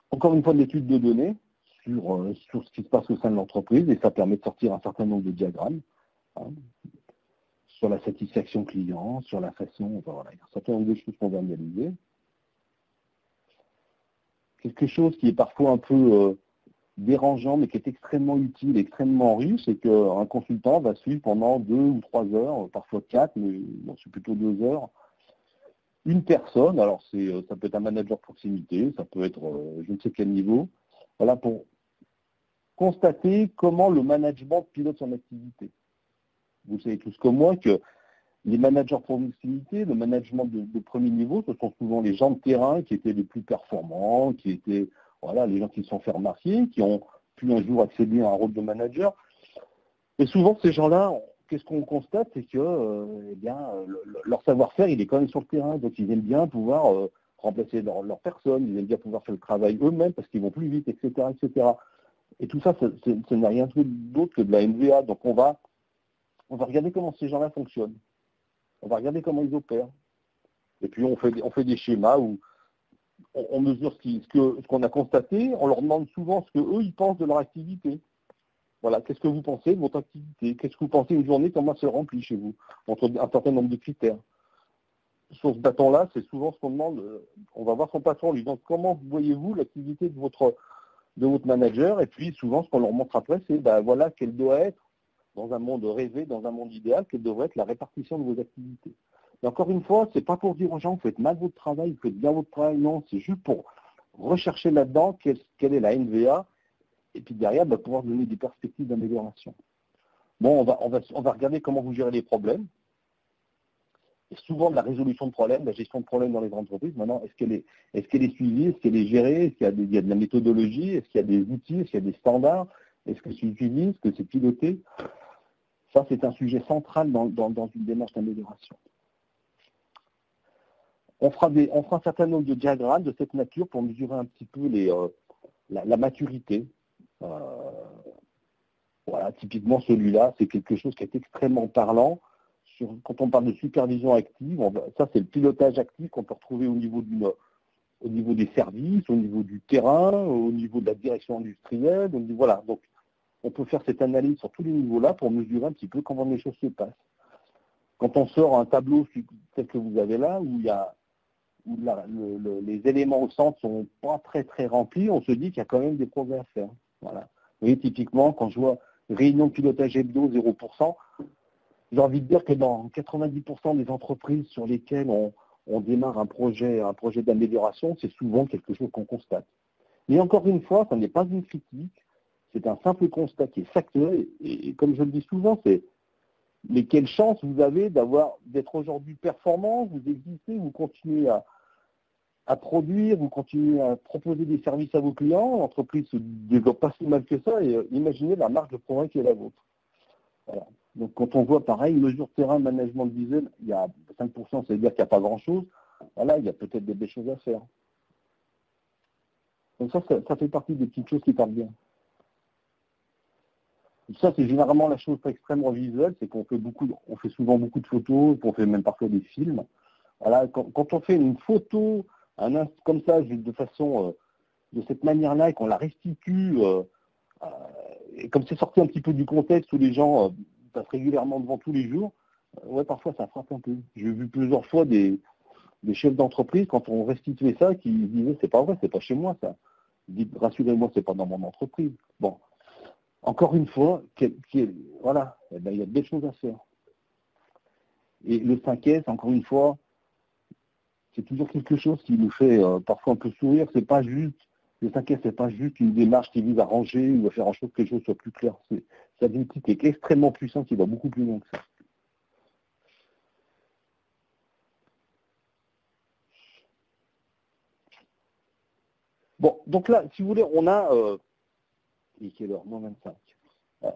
Encore une fois, de l'étude de données sur ce qui se passe au sein de l'entreprise, et ça permet de sortir un certain nombre de diagrammes, hein, sur la satisfaction client, sur la façon, voilà, il y a un certain nombre de choses qu'on va analyser. Quelque chose qui est parfois un peu dérangeant, mais qui est extrêmement utile, extrêmement riche, c'est qu'un consultant va suivre pendant 2 ou 3 heures, parfois 4, mais bon, c'est plutôt 2 heures, une personne. Alors ça peut être un manager de proximité, ça peut être je ne sais quel niveau, voilà, pour constater comment le management pilote son activité. Vous savez tous comme moi que les managers de proximité, le management de premier niveau, ce sont souvent les gens de terrain qui étaient les plus performants, qui étaient les gens qui se sont fait remarquer, qui ont pu un jour accéder à un rôle de manager. Et souvent, ces gens-là, qu'est-ce qu'on constate, c'est que leur savoir-faire, il est quand même sur le terrain. Donc, ils aiment bien pouvoir remplacer leur personne, ils aiment bien pouvoir faire le travail eux-mêmes parce qu'ils vont plus vite, etc., etc. Et tout ça, ce n'est rien d'autre que de la NVA. Donc, on va regarder comment ces gens-là fonctionnent. On va regarder comment ils opèrent. Et puis, on fait des schémas où on mesure ce qu'on a constaté, on leur demande souvent ce qu'eux, ils pensent de leur activité. Voilà, qu'est-ce que vous pensez de votre activité? Qu'est-ce que vous pensez une journée, comment elle se remplit chez vous? Entre un certain nombre de critères. Sur ce bâton-là, c'est souvent ce qu'on demande. On va voir son patron, lui demande comment voyez-vous l'activité de votre manager, et puis souvent ce qu'on leur montre après, c'est voilà quelle doit être, dans un monde rêvé, dans un monde idéal, quelle devrait être la répartition de vos activités. Et encore une fois, ce n'est pas pour dire aux gens, vous faites mal votre travail, vous faites bien votre travail, non, c'est juste pour rechercher là-dedans quelle est la NVA, et puis derrière, pouvoir donner des perspectives d'amélioration. Bon, on va regarder comment vous gérez les problèmes. Et souvent, de la résolution de problèmes, la gestion de problèmes dans les entreprises, maintenant, est-ce qu'elle est suivie, est-ce qu'elle est gérée, est-ce qu'il y a de la méthodologie, est-ce qu'il y a des outils, est-ce qu'il y a des standards, Est-ce que c'est utilisé? Est-ce que c'est piloté? Ça, c'est un sujet central dans une démarche d'amélioration. On fera un certain nombre de diagrammes de cette nature pour mesurer un petit peu la maturité. Voilà, typiquement celui-là, c'est quelque chose qui est extrêmement parlant. Quand on parle de supervision active, ça c'est le pilotage actif qu'on peut retrouver au niveau des services, au niveau du terrain, au niveau de la direction industrielle. Voilà, donc on peut faire cette analyse sur tous les niveaux-là pour mesurer un petit peu comment les choses se passent. Quand on sort un tableau tel que vous avez là, où les éléments au centre sont pas très très remplis, on se dit qu'il y a quand même des progrès à faire. Voilà. Vous voyez, typiquement, quand je vois réunion de pilotage hebdo 0%, j'ai envie de dire que dans 90% des entreprises sur lesquelles on démarre un projet d'amélioration, c'est souvent quelque chose qu'on constate. Mais encore une fois, ça n'est pas une critique, c'est un simple constat qui est factuel, et comme je le dis souvent, mais quelle chance vous avez d'être aujourd'hui performant, vous existez, vous continuez à produire, vous continuez à proposer des services à vos clients, l'entreprise ne se développe pas si mal que ça, et imaginez la marge de progrès qui est la vôtre. Voilà. Donc quand on voit pareil, mesure terrain, management de diesel, il y a 5%, ça veut dire qu'il n'y a pas grand-chose. Voilà, il y a peut-être des belles choses à faire. Donc ça fait partie des petites choses qui partent bien. Ça, c'est généralement la chose extrêmement visuelle, c'est qu'on fait souvent beaucoup de photos, on fait même parfois des films. Voilà, quand on fait une photo comme ça, de façon, de cette manière-là, et qu'on la restitue, et comme c'est sorti un petit peu du contexte où les gens passent régulièrement devant tous les jours, ouais, parfois ça frappe un peu. J'ai vu plusieurs fois des chefs d'entreprise, quand on restituait ça, qui disaient c'est pas vrai, c'est pas chez moi ça. Ils disent rassurez-moi, c'est pas dans mon entreprise. Bon, encore une fois, voilà, il y a des choses à faire. Et le 5S, encore une fois, c'est toujours quelque chose qui nous fait parfois un peu sourire. C'est pas juste, le 5S, c'est pas juste une démarche qui vise à ranger ou à faire en sorte que les choses soient plus claires. C'est un outil qui est extrêmement puissant, qui va beaucoup plus loin que ça. Bon, donc là, si vous voulez, on a... il est quelle heure? Moins 25.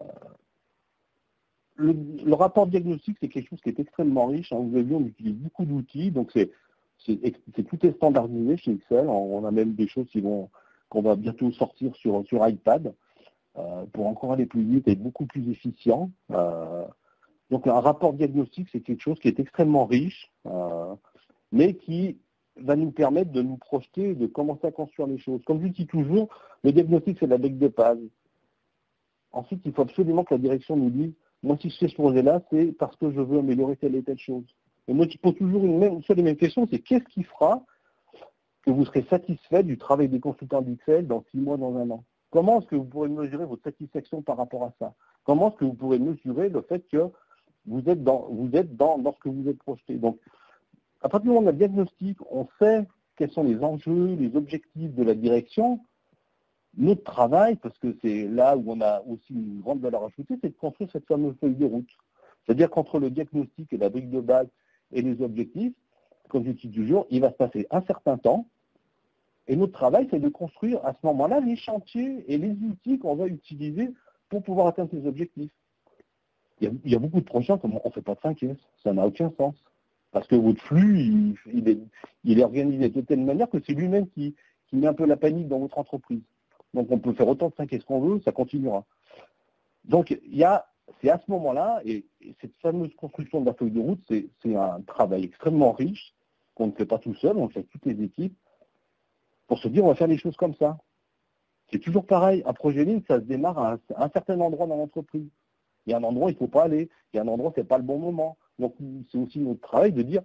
Le rapport diagnostic, c'est quelque chose qui est extrêmement riche. Hein. Vous avez vu, on utilise beaucoup d'outils, donc tout est standardisé chez Excel. On a même des choses qu'on va bientôt sortir sur iPad pour encore aller plus vite et être beaucoup plus efficient. Donc un rapport diagnostic, c'est quelque chose qui est extrêmement riche, mais qui va nous permettre de nous projeter et de commencer à construire les choses. Comme je dis toujours, le diagnostic, c'est la brique de base. Ensuite, il faut absolument que la direction nous dise, moi, si je fais ce projet-là, c'est parce que je veux améliorer telle et telle chose. Et moi, je pose toujours une seule et même question, c'est qu'est-ce qui fera que vous serez satisfait du travail des consultants d'Excel dans 6 mois, dans 1 an? Comment est-ce que vous pourrez mesurer votre satisfaction par rapport à ça? Comment est-ce que vous pourrez mesurer le fait que vous êtes dans ce que vous êtes projeté? Donc, à partir du moment où on a le diagnostic, on sait quels sont les enjeux, les objectifs de la direction. Notre travail, parce que c'est là où on a aussi une grande valeur ajoutée, c'est de construire cette fameuse feuille de route. C'est-à-dire qu'entre le diagnostic et la brique de base et les objectifs, comme je dis toujours, il va se passer un certain temps. Et notre travail, c'est de construire à ce moment-là les chantiers et les outils qu'on va utiliser pour pouvoir atteindre ces objectifs. Il y a beaucoup de projets comme on ne fait pas de 5S. Ça n'a aucun sens. Parce que votre flux, il est organisé de telle manière que c'est lui-même qui met un peu la panique dans votre entreprise. Donc on peut faire autant de 5S qu'on veut, ça continuera. Donc c'est à ce moment-là, et cette fameuse construction de la feuille de route, c'est un travail extrêmement riche, qu'on ne fait pas tout seul, on le fait avec toutes les équipes, pour se dire on va faire les choses comme ça. C'est toujours pareil, un projet ligne, ça se démarre à un certain endroit dans l'entreprise. Il y a un endroit où il ne faut pas aller, il y a un endroit où ce n'est pas le bon moment. Donc c'est aussi notre travail de dire,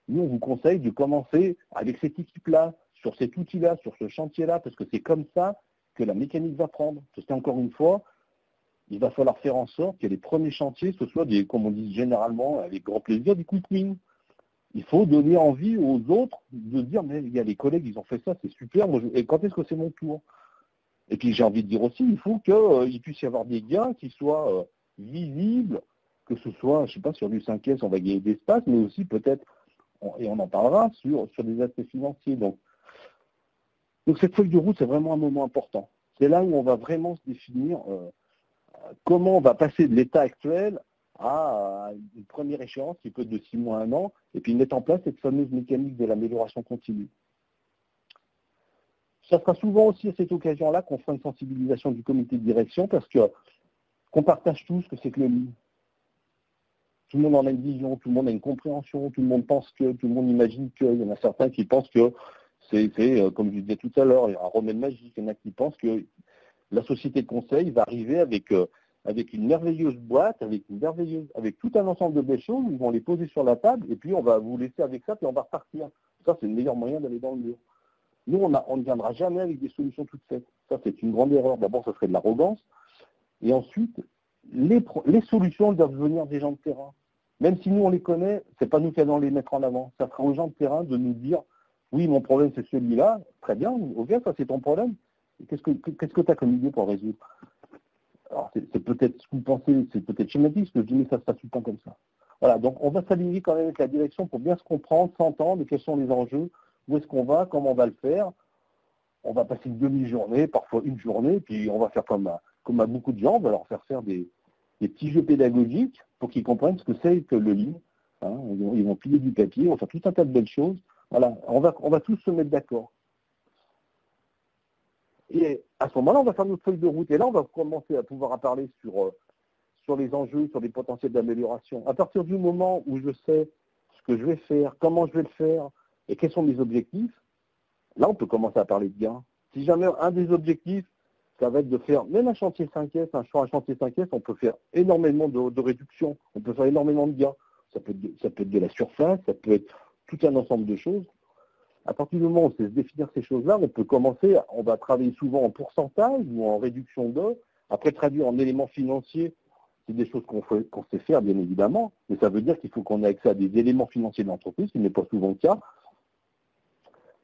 nous on vous conseille de commencer avec cette équipe-là, sur cet outil-là, sur ce chantier-là, parce que c'est comme ça que la mécanique va prendre. Parce qu'encore une fois, il va falloir faire en sorte que les premiers chantiers, ce soit comme on dit généralement, avec grand plaisir, des quick wins. Il faut donner envie aux autres de dire, mais il y a les collègues, ils ont fait ça, c'est super, et quand est-ce que c'est mon tour? Et puis j'ai envie de dire aussi, il faut qu'il puisse y avoir des gains qui soient visibles, que ce soit, je ne sais pas, sur du 5S, on va gagner d'espace, mais aussi peut-être, et on en parlera, sur des aspects financiers. Donc cette feuille de route, c'est vraiment un moment important. C'est là où on va vraiment se définir comment on va passer de l'état actuel à une première échéance qui peut être de 6 mois à 1 an, et puis mettre en place cette fameuse mécanique de l'amélioration continue. Ça sera souvent aussi à cette occasion-là qu'on fera une sensibilisation du comité de direction, parce qu'on partage tous que c'est que le Lean. Tout le monde en a une vision, tout le monde a une compréhension, tout le monde pense que, tout le monde imagine que, il y en a certains qui pensent que c'est comme je disais tout à l'heure, un remède magique, il y en a qui pensent que la société de conseil va arriver avec une merveilleuse boîte, avec tout un ensemble de belles choses, ils vont les poser sur la table, et puis on va vous laisser avec ça, puis on va repartir. Ça, c'est le meilleur moyen d'aller dans le mur. Nous, on ne viendra jamais avec des solutions toutes faites. Ça, c'est une grande erreur. D'abord, ça serait de l'arrogance. Et ensuite, les solutions doivent venir des gens de terrain. Même si nous, on les connaît, ce n'est pas nous qui allons les mettre en avant. Ça sera aux gens de terrain de nous dire, oui, mon problème, c'est celui-là. Très bien, ok, ça, c'est ton problème. Qu'est-ce que tu as comme idée pour le résoudre? Alors, c'est peut-être ce que vous pensez, c'est peut-être schématique, ce que je dis, mais ça se passe tout le temps comme ça. Voilà, donc on va s'aligner quand même avec la direction pour bien se comprendre, s'entendre, quels sont les enjeux, où est-ce qu'on va, comment on va le faire. On va passer une demi-journée, parfois une journée, puis on va faire comme à beaucoup de gens, on va leur faire des petits jeux pédagogiques pour qu'ils comprennent ce que c'est que le Lean. Hein. Ils vont plier du papier, on va faire tout un tas de belles choses. Voilà, on va tous se mettre d'accord. Et à ce moment-là, on va faire notre feuille de route. Et là, on va commencer à pouvoir parler sur les enjeux, sur les potentiels d'amélioration. À partir du moment où je sais ce que je vais faire, comment je vais le faire, et quels sont mes objectifs, là, on peut commencer à parler de gains. Si jamais un des objectifs, ça va être de faire, même un chantier 5S, un chantier 5S, on peut faire énormément de réduction, on peut faire énormément de gains. Ça peut être de la surface, ça peut être tout un ensemble de choses. À partir du moment où on sait se définir ces choses-là, on peut commencer, on va travailler souvent en pourcentage ou en réduction de, après traduire en éléments financiers, c'est des choses qu'on sait faire, bien évidemment, mais ça veut dire qu'il faut qu'on ait accès à des éléments financiers de l'entreprise, ce qui n'est pas souvent le cas.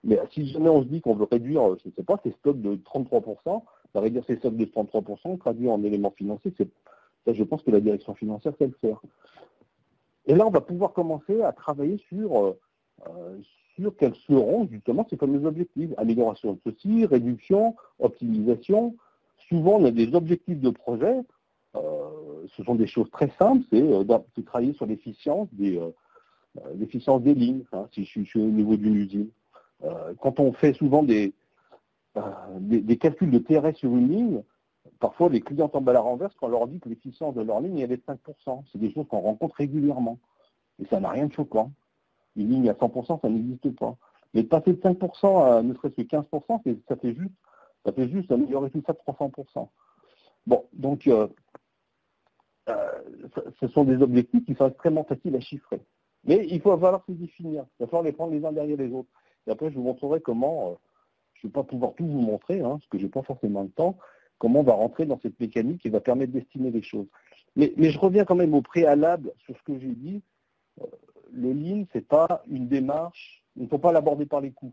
Mais si jamais on se dit qu'on veut réduire, je ne sais pas, ses stocks de 33%, va réduire ses stocks de 33%, traduire en éléments financiers, ça, je pense que la direction financière sait le faire. Et là, on va pouvoir commencer à travailler sur quels seront justement ces fameux objectifs. Amélioration de ceci, réduction, optimisation. Souvent, on a des objectifs de projet. Ce sont des choses très simples, c'est de travailler sur l'efficience des lignes, hein, si je suis au niveau d'une usine. Quand on fait souvent des calculs de TRS sur une ligne, parfois les clients tombent à la renverse quand on leur dit que l'efficience de leur ligne est de 5%. C'est des choses qu'on rencontre régulièrement. Et ça n'a rien de choquant. Une ligne à 100%, ça n'existe pas. Mais de passer de 5% à ne serait-ce que 15%, ça fait juste améliorer tout ça de 300%. Bon, donc ce sont des objectifs qui sont extrêmement faciles à chiffrer. Mais il va falloir se définir. Il va falloir les prendre les uns derrière les autres. Et après, je vous montrerai comment, je ne vais pas pouvoir tout vous montrer, hein, parce que je n'ai pas forcément le temps, comment on va rentrer dans cette mécanique qui va permettre d'estimer les choses. Mais je reviens quand même au préalable sur ce que j'ai dit. Le Lean, ce n'est pas une démarche, il ne faut pas l'aborder par les coups.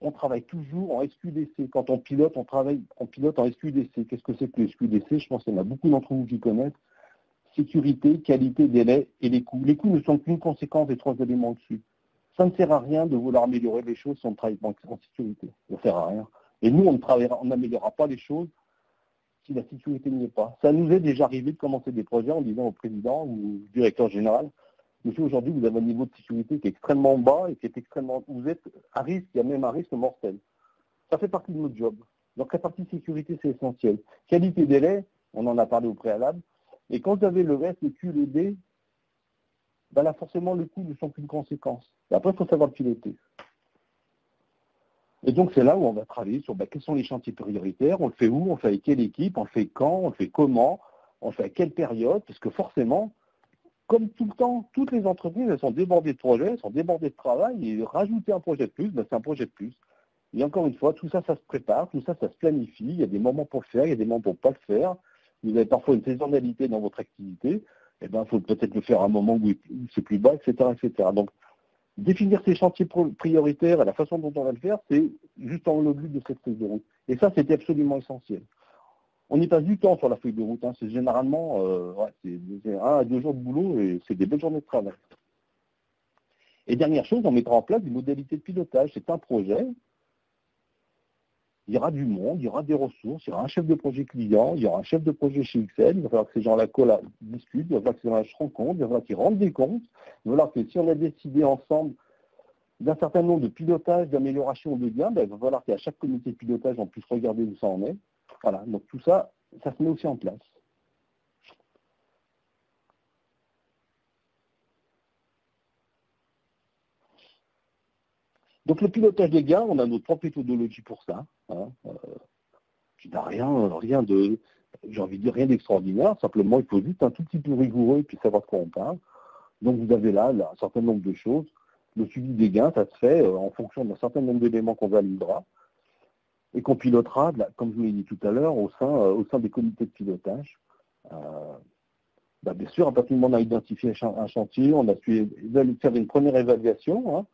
On travaille toujours en SQDC. Quand on pilote, on pilote en SQDC. Qu'est-ce que c'est que le SQDC? Je pense qu'il y en a beaucoup d'entre vous qui connaissent. Sécurité, qualité, délai et les coûts. Les coûts ne sont qu'une conséquence des 3 éléments dessus. Ça ne sert à rien de vouloir améliorer les choses si on ne travaille pas en sécurité. Ça ne sert à rien. Et nous, on n'améliorera pas les choses si la sécurité n'y est pas. Ça nous est déjà arrivé de commencer des projets en disant au président ou au directeur général, monsieur, aujourd'hui, vous avez un niveau de sécurité qui est extrêmement bas et qui est extrêmement... Vous êtes à risque, il y a même un risque mortel. Ça fait partie de notre job. Donc la partie sécurité, c'est essentiel. Qualité délai, on en a parlé au préalable. Et quand vous avez le S, le Q, le D, ben là, forcément, le coût ne sont qu'une conséquence. Et après, il faut savoir le piloter. Et donc, c'est là où on va travailler sur quels sont les chantiers prioritaires, on le fait où, on le fait avec quelle équipe, on le fait quand, on le fait comment, on le fait à quelle période, parce que forcément, comme tout le temps, toutes les entreprises, elles sont débordées de projets, elles sont débordées de travail, et rajouter un projet de plus, c'est un projet de plus. Et encore une fois, tout ça, ça se prépare, tout ça, ça se planifie, il y a des moments pour le faire, il y a des moments pour ne pas le faire. Vous avez parfois une saisonnalité dans votre activité, il faut peut-être le faire à un moment où c'est plus bas, etc., etc. Donc, définir ces chantiers prioritaires et la façon dont on va le faire, c'est juste en le but de cette feuille de route. Et ça, c'était absolument essentiel. On y passe du temps sur la feuille de route. Hein. C'est généralement c'est 1 à 2 jours de boulot et c'est des belles journées de travail. Et dernière chose, on mettra en place des modalités de pilotage. C'est un projet. il y aura du monde, il y aura des ressources, il y aura un chef de projet client, il y aura un chef de projet chez XL, il va falloir que ces gens-là discutent, il va falloir que ces gens-là se rencontrent, il va falloir qu'ils rendent des comptes, il va falloir que si on a décidé ensemble d'un certain nombre de pilotages, d'amélioration de gains, il va falloir qu'à chaque comité de pilotage, on puisse regarder où ça en est. Voilà, donc tout ça, ça se met aussi en place. Donc le pilotage des gains, on a notre propre méthodologie pour ça, hein, qui n'a rien de, j'ai envie de dire, rien d'extraordinaire, simplement il faut juste un tout petit peu rigoureux et puis savoir de quoi on parle. Donc vous avez là un certain nombre de choses. Le suivi des gains, ça se fait en fonction d'un certain nombre d'éléments qu'on validera et qu'on pilotera, comme je vous l'ai dit tout à l'heure, au sein des comités de pilotage. Bien sûr, à partir du moment où on a identifié un chantier, on a su faire une première évaluation. Hein.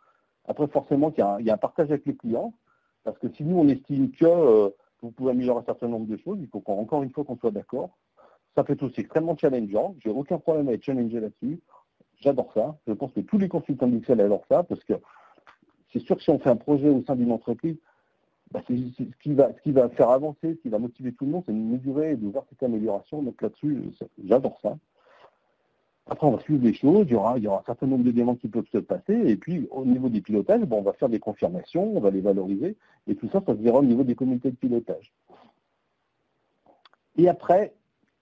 Après, forcément, il y a un partage avec les clients, parce que si nous, on estime que vous pouvez améliorer un certain nombre de choses, il faut encore une fois qu'on soit d'accord. Ça peut être aussi extrêmement challengeant. Je n'ai aucun problème à être challengé là-dessus. J'adore ça. Je pense que tous les consultants d'Excel adorent ça, parce que c'est sûr que si on fait un projet au sein d'une entreprise, c'est ce qui va faire avancer, ce qui va motiver tout le monde, c'est de mesurer et de voir cette amélioration. Donc là-dessus, j'adore ça. Après, on va suivre les choses, il y aura un certain nombre d'éléments qui peuvent se passer, et puis au niveau des pilotages, on va faire des confirmations, on va les valoriser, et tout ça, ça se verra au niveau des comités de pilotage. Et après,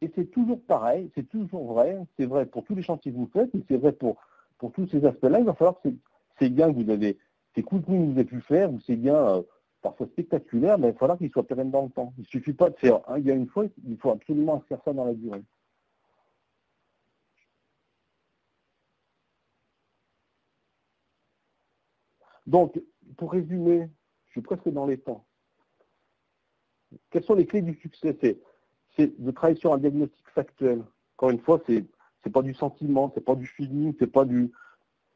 et c'est toujours pareil, c'est toujours vrai, c'est vrai pour tous les chantiers que vous faites, et c'est vrai pour tous ces aspects-là, il va falloir que ces gains que vous avez, ces coups de main que vous avez pu faire, ou ces gains parfois spectaculaires, mais il va falloir qu'ils soient pérennes dans le temps. Il ne suffit pas de faire un gain une fois, il faut absolument inscrire ça dans la durée. Donc, pour résumer, je suis presque dans les temps. Quelles sont les clés du succès? C'est de travailler sur un diagnostic factuel. Encore une fois, c'est pas du sentiment, c'est pas du feeling, c'est pas du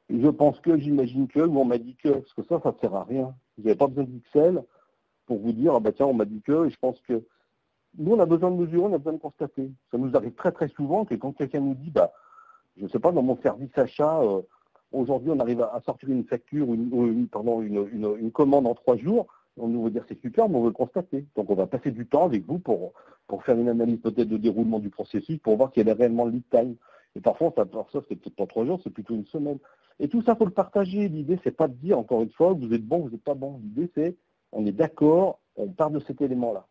je pense que, j'imagine que, ou on m'a dit que, parce que ça ne sert à rien. Vous n'avez pas besoin d'Excel pour vous dire, tiens, on m'a dit que, et je pense que. Nous, on a besoin de mesurer, on a besoin de constater. Ça nous arrive très très souvent que quand quelqu'un nous dit, je ne sais pas, dans mon service achat, aujourd'hui, on arrive à sortir une facture, une commande en 3 jours. On nous va dire c'est super, mais on veut le constater. Donc on va passer du temps avec vous pour faire une analyse peut-être de déroulement du processus, pour voir quel est réellement le lead time. Et parfois, ça c'est peut-être pas 3 jours, c'est plutôt une semaine. Et tout ça, il faut le partager. L'idée, c'est pas de dire, encore une fois, vous êtes bon, vous n'êtes pas bon. L'idée, c'est, on est d'accord, on part de cet élément-là.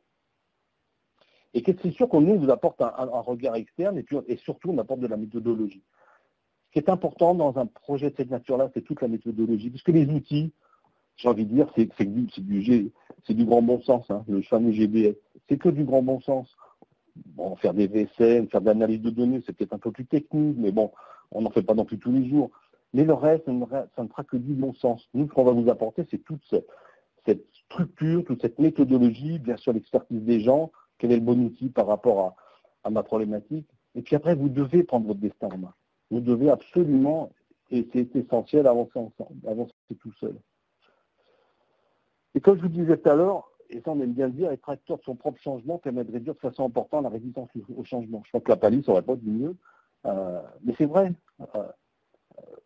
Et c'est sûr qu'on nous apporte un regard externe, et surtout, on apporte de la méthodologie. Ce qui est important dans un projet de cette nature-là, c'est toute la méthodologie. Puisque les outils, j'ai envie de dire, c'est du grand bon sens, hein, le fameux GBS. C'est que du grand bon sens. Bon, faire des VSM, faire de l'analyse de données, c'est peut-être un peu plus technique, mais bon, on n'en fait pas non plus tous les jours. Mais le reste, ça ne sera que du bon sens. Nous, ce qu'on va vous apporter, c'est toute cette structure, toute cette méthodologie, bien sûr l'expertise des gens, quel est le bon outil par rapport à ma problématique. Et puis après, vous devez prendre votre destin en main. Vous devez absolument, et c'est essentiel, avancer ensemble, avancer tout seul. Et comme je vous disais tout à l'heure, et ça on aime bien le dire, être acteur de son propre changement permet de réduire de façon importante la résistance au changement. Je pense que la palisse n'aurait pas dit mieux. Mais c'est vrai.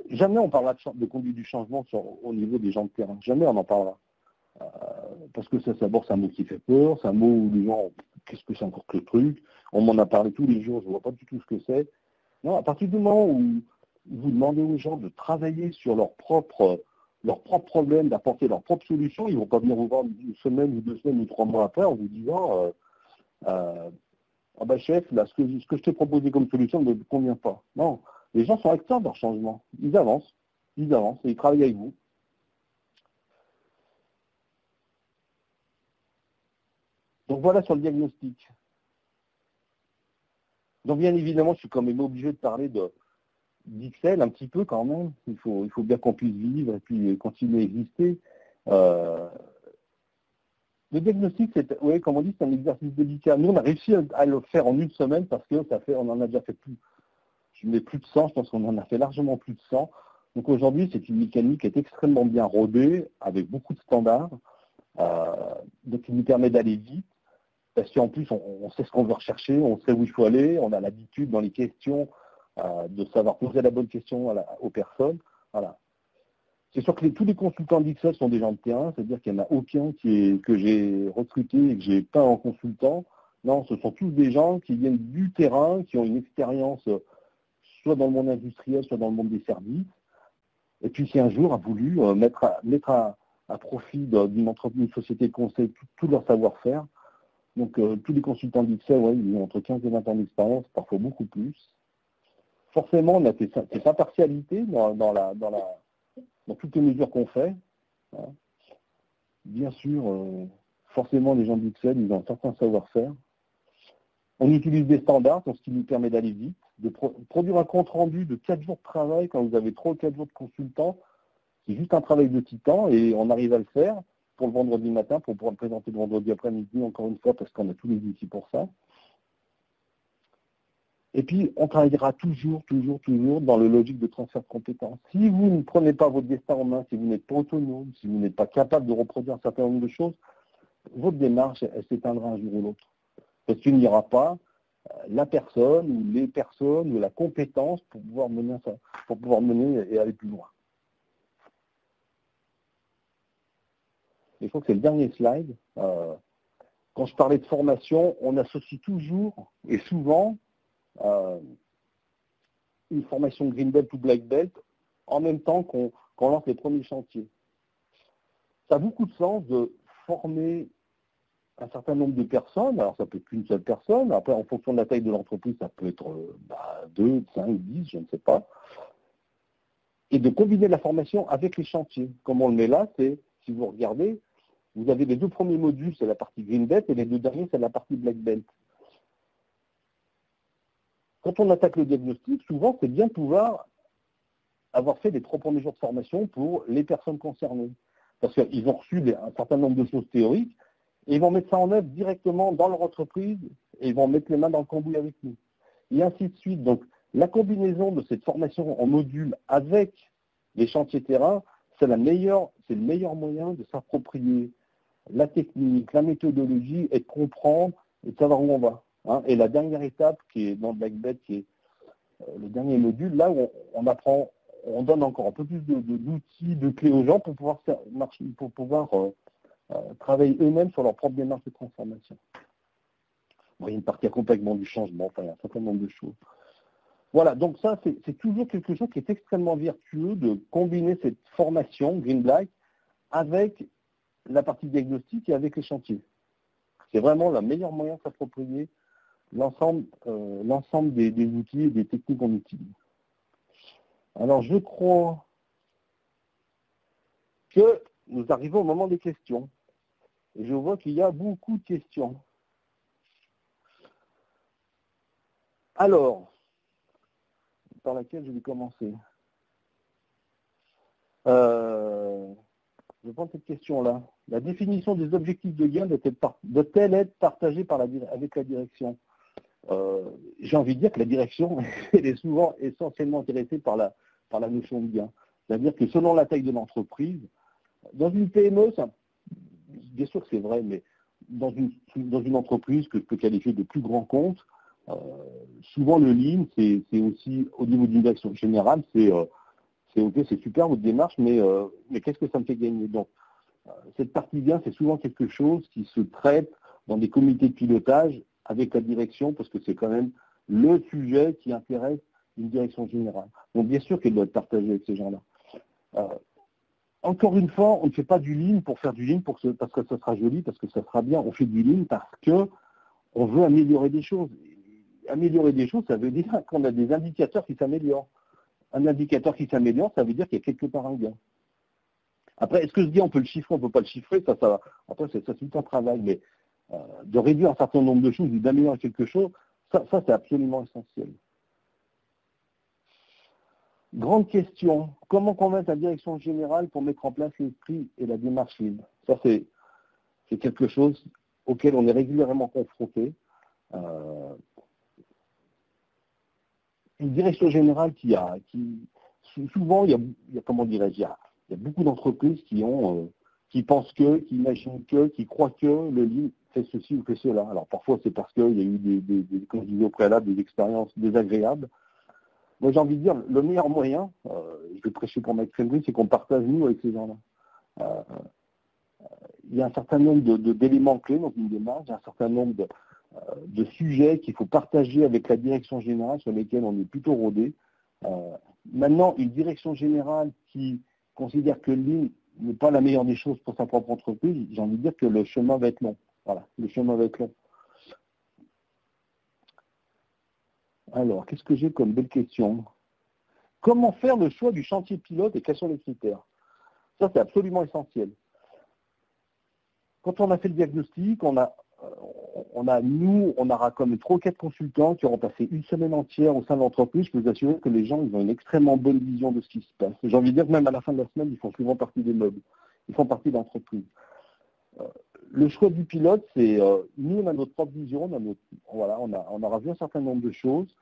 Jamais on parlera de conduite du changement au niveau des gens de terrain. Jamais on en parlera. Parce que ça, d'abord, c'est un mot qui fait peur, c'est un mot où les gens, qu'est-ce que c'est encore que le truc? On m'en a parlé tous les jours, je ne vois pas du tout ce que c'est. Non, à partir du moment où vous demandez aux gens de travailler sur leurs propres problèmes, d'apporter leurs propres solutions, ils ne vont pas venir vous voir une semaine ou 2 semaines ou 3 mois après en vous disant chef, là, ce que je t'ai proposé comme solution ne me convient pas. Non, les gens sont acteurs de leur changement. Ils avancent et ils travaillent avec vous. Donc voilà sur le diagnostic. Donc bien évidemment, je suis quand même obligé de parler d'Excel un petit peu quand même. Il faut bien qu'on puisse vivre et puis continuer à exister. Le diagnostic, comme on dit, c'est un exercice délicat. Nous, on a réussi à le faire en 1 semaine parce que on en a déjà fait plus. Je mets plus de 100, je pense qu'on en a fait largement plus de 100. Donc aujourd'hui, c'est une mécanique qui est extrêmement bien rodée, avec beaucoup de standards. Donc il nous permet d'aller vite. Parce qu'en plus, on sait ce qu'on veut rechercher, on sait où il faut aller, on a l'habitude dans les questions de savoir poser la bonne question aux personnes. Voilà. C'est sûr que tous les consultants d'Ixel sont des gens de terrain, c'est-à-dire qu'il n'y en a aucun que j'ai recruté et que j'ai peint en consultant. Non, ce sont tous des gens qui viennent du terrain, qui ont une expérience soit dans le monde industriel, soit dans le monde des services, et puis qui un jour a voulu mettre à profit d'une entreprise, d'une société de conseil, tout leur savoir-faire. Donc tous les consultants d'Ixel, ouais, ils ont entre 15 et 20 ans d'expérience, parfois beaucoup plus. Forcément, on a cette impartialité dans toutes les mesures qu'on fait. Hein. Bien sûr, forcément, les gens d'Ixel, ils ont un certain savoir-faire. On utilise des standards, ce qui nous permet d'aller vite, de produire un compte-rendu de 4 jours de travail quand vous avez 3 ou 4 jours de consultant. C'est juste un travail de titan et on arrive à le faire pour le vendredi matin, pour pouvoir le présenter le vendredi après-midi, encore une fois, parce qu'on a tous les outils pour ça. Et puis, on travaillera toujours dans le logique de transfert de compétences. Si vous ne prenez pas votre destin en main, si vous n'êtes pas autonome, si vous n'êtes pas capable de reproduire un certain nombre de choses, votre démarche, elle s'éteindra un jour ou l'autre. Parce qu'il n'y aura pas la personne ou les personnes ou la compétence pour pouvoir mener et aller plus loin. Je crois que c'est le dernier slide. Quand je parlais de formation, on associe toujours et souvent une formation Green Belt ou Black Belt en même temps qu'on lance les premiers chantiers. Ça a beaucoup de sens de former un certain nombre de personnes, alors ça peut être qu'une seule personne, après en fonction de la taille de l'entreprise, ça peut être 2, 5, 10, je ne sais pas, et de combiner la formation avec les chantiers. Comme on le met là, c'est, si vous regardez, vous avez les 2 premiers modules, c'est la partie Green Belt, et les 2 derniers, c'est la partie Black Belt. Quand on attaque le diagnostic, souvent, c'est bien de pouvoir avoir fait les 3 premiers jours de formation pour les personnes concernées. Parce qu'ils ont reçu un certain nombre de choses théoriques, et ils vont mettre ça en œuvre directement dans leur entreprise, et ils vont mettre les mains dans le cambouis avec nous. Et ainsi de suite. Donc, la combinaison de cette formation en module avec les chantiers terrain, c'est le meilleur moyen de s'approprier la technique, la méthodologie, et de comprendre et de savoir où on va. Hein. Et la dernière étape, qui est dans Black Belt, qui est le dernier module, là où on apprend, on donne encore un peu plus d'outils, de clés aux gens pour pouvoir travailler eux-mêmes sur leur propre démarche de transformation. Bon, il y a une partie accompagnement du changement, enfin, il y a un certain nombre de choses. Voilà, donc ça, c'est toujours quelque chose qui est extrêmement vertueux de combiner cette formation Green Black avec la partie diagnostic et avec les chantiers. C'est vraiment le meilleur moyen de s'approprier l'ensemble des outils et des techniques qu'on utilise. Alors, je crois que nous arrivons au moment des questions. Et je vois qu'il y a beaucoup de questions. Alors, par laquelle je vais commencer. Je prends cette question-là. La définition des objectifs de gain doit-elle être partagée avec la direction? J'ai envie de dire que la direction, elle est souvent essentiellement intéressée par la notion de gain. C'est-à-dire que selon la taille de l'entreprise, dans une PME, bien sûr que c'est vrai, mais dans une entreprise que je peux qualifier de plus grand compte, souvent le lean, c'est aussi au niveau d'une direction générale, c'est ok, c'est super votre démarche, mais qu'est-ce que ça me fait gagner? Donc, cette partie gain, c'est souvent quelque chose qui se traite dans des comités de pilotage avec la direction, parce que c'est quand même le sujet qui intéresse une direction générale. Donc, bien sûr qu'elle doit être partagée avec ces gens-là. Encore une fois, on ne fait pas du lean pour faire du lean parce que ça sera joli, parce que ça sera bien. On fait du lean parce qu'on veut améliorer des choses. Améliorer des choses, ça veut dire qu'on a des indicateurs qui s'améliorent. Un indicateur qui s'améliore, ça veut dire qu'il y a quelque part un gain. Après, est-ce que je dis on peut le chiffrer, on ne peut pas le chiffrer, après, c'est tout un travail, mais de réduire un certain nombre de choses ou d'améliorer quelque chose, ça c'est absolument essentiel. Grande question, comment convaincre la direction générale pour mettre en place l'esprit et la démarche libre? Ça, c'est quelque chose auquel on est régulièrement confronté. Une direction générale souvent, il y a comment dirais-je, il y a beaucoup d'entreprises qui pensent qui imaginent qui croient que le lean fait ceci ou fait cela. Alors parfois c'est parce qu'il y a eu comme je disais au préalable, des expériences désagréables. Moi, j'ai envie de dire, le meilleur moyen, je vais prêcher pour Mike Fendry, c'est qu'on partage, nous, avec ces gens-là. Il y a un certain nombre d'éléments clés dans une démarche, il y a un certain nombre de sujets qu'il faut partager avec la direction générale sur lesquels on est plutôt rodé. Maintenant, une direction générale qui considère que Lean n'est pas la meilleure des choses pour sa propre entreprise, j'ai envie de dire que le chemin va être long. Voilà, le chemin va être long. Alors, qu'est-ce que j'ai comme belle question? Comment faire le choix du chantier pilote et quels sont les critères? Ça, c'est absolument essentiel. Quand on a fait le diagnostic, on aura comme 3 ou 4 consultants qui auront passé une semaine entière au sein de l'entreprise. Je peux vous assurer que les gens, ils ont une extrêmement bonne vision de ce qui se passe. J'ai envie de dire que même à la fin de la semaine, ils font souvent partie des meubles. Ils font partie de l'entreprise. Le choix du pilote, c'est nous, on a notre propre vision, on aura vu un certain nombre de choses.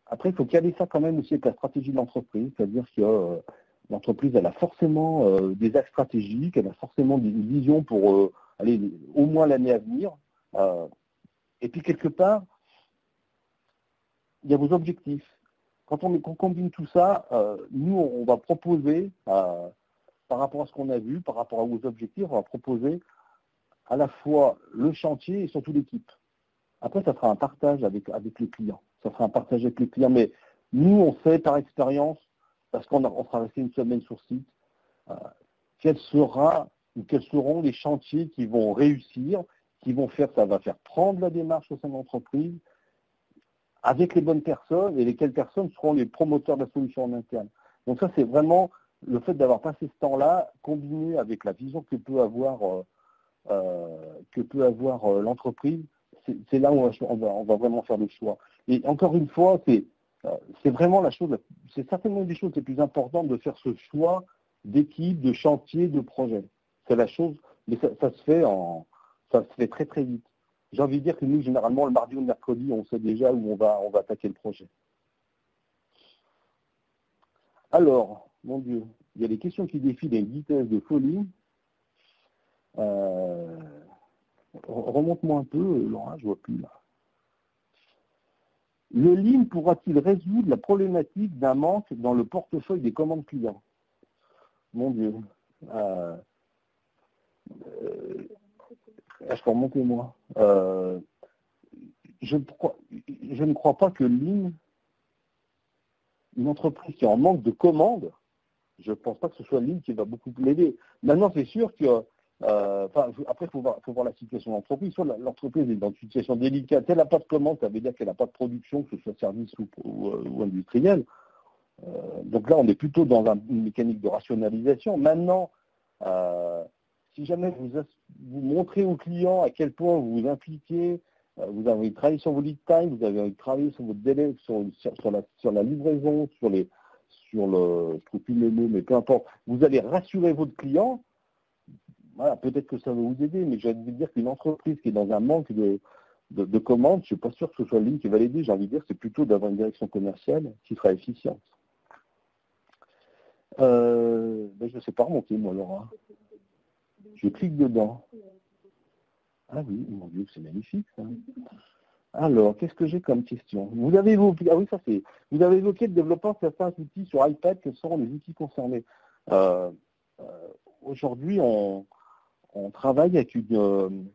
Après, il faut caler ça quand même aussi avec la stratégie de l'entreprise, c'est-à-dire que l'entreprise, elle a forcément des axes stratégiques, elle a forcément une vision pour aller au moins l'année à venir. Et puis, quelque part, il y a vos objectifs. Quand on combine tout ça, nous, on va proposer, par rapport à ce qu'on a vu, par rapport à vos objectifs, on va proposer à la fois le chantier et surtout l'équipe. Après, ça sera un partage avec les clients. Ça sera un partage avec les clients. Mais nous, on sait par expérience, parce qu'on sera resté une semaine sur site, quels seront les chantiers qui vont réussir, qui vont faire, ça va faire prendre la démarche au sein de l'entreprise, avec les bonnes personnes, et lesquelles personnes seront les promoteurs de la solution en interne. Donc ça, c'est vraiment le fait d'avoir passé ce temps-là, combiné avec la vision que peut avoir l'entreprise, c'est là où on va vraiment faire le choix. Et encore une fois, c'est vraiment c'est certainement une des choses les plus importantes de faire ce choix d'équipe, de chantier, de projet. C'est la chose, mais ça se fait très très vite. J'ai envie de dire que nous, généralement, le mardi ou le mercredi, on sait déjà où on va attaquer le projet. Alors, mon Dieu, il y a des questions qui défilent à une vitesse de folie. Remonte-moi un peu, Laura, je vois plus là. Le Lean pourra-t-il résoudre la problématique d'un manque dans le portefeuille des commandes clients? Mon Dieu. Je peux remonter moi. Je ne crois pas que Lean, une entreprise qui est en manque de commandes, je ne pense pas que ce soit Lean qui va beaucoup l'aider. Maintenant, c'est sûr que après, il faut voir la situation de l'entreprise. Soit l'entreprise est dans une situation délicate, elle n'a pas de commande, ça veut dire qu'elle n'a pas de production, que ce soit service ou industriel. Donc là, on est plutôt dans une mécanique de rationalisation. Maintenant, si jamais vous montrez aux clients à quel point vous vous impliquez, vous avez travaillé sur vos lead time, vous avez travaillé sur votre délai, sur la livraison, je ne trouve plus le mot, mais peu importe, vous allez rassurer votre client. Voilà, peut-être que ça va vous aider, mais j'ai envie de dire qu'une entreprise qui est dans un manque de commandes, je ne suis pas sûr que ce soit Lean qui va l'aider. J'ai envie de dire que c'est plutôt d'avoir une direction commerciale qui sera efficiente. Je ne sais pas remonter, moi, Laura. Je clique dedans. Ah oui, mon Dieu, c'est magnifique, ça. Alors, qu'est-ce que j'ai comme question? Vous avez évoqué le développement de certains outils sur iPad. Quels seront les outils concernés? Aujourd'hui, on travaille avec une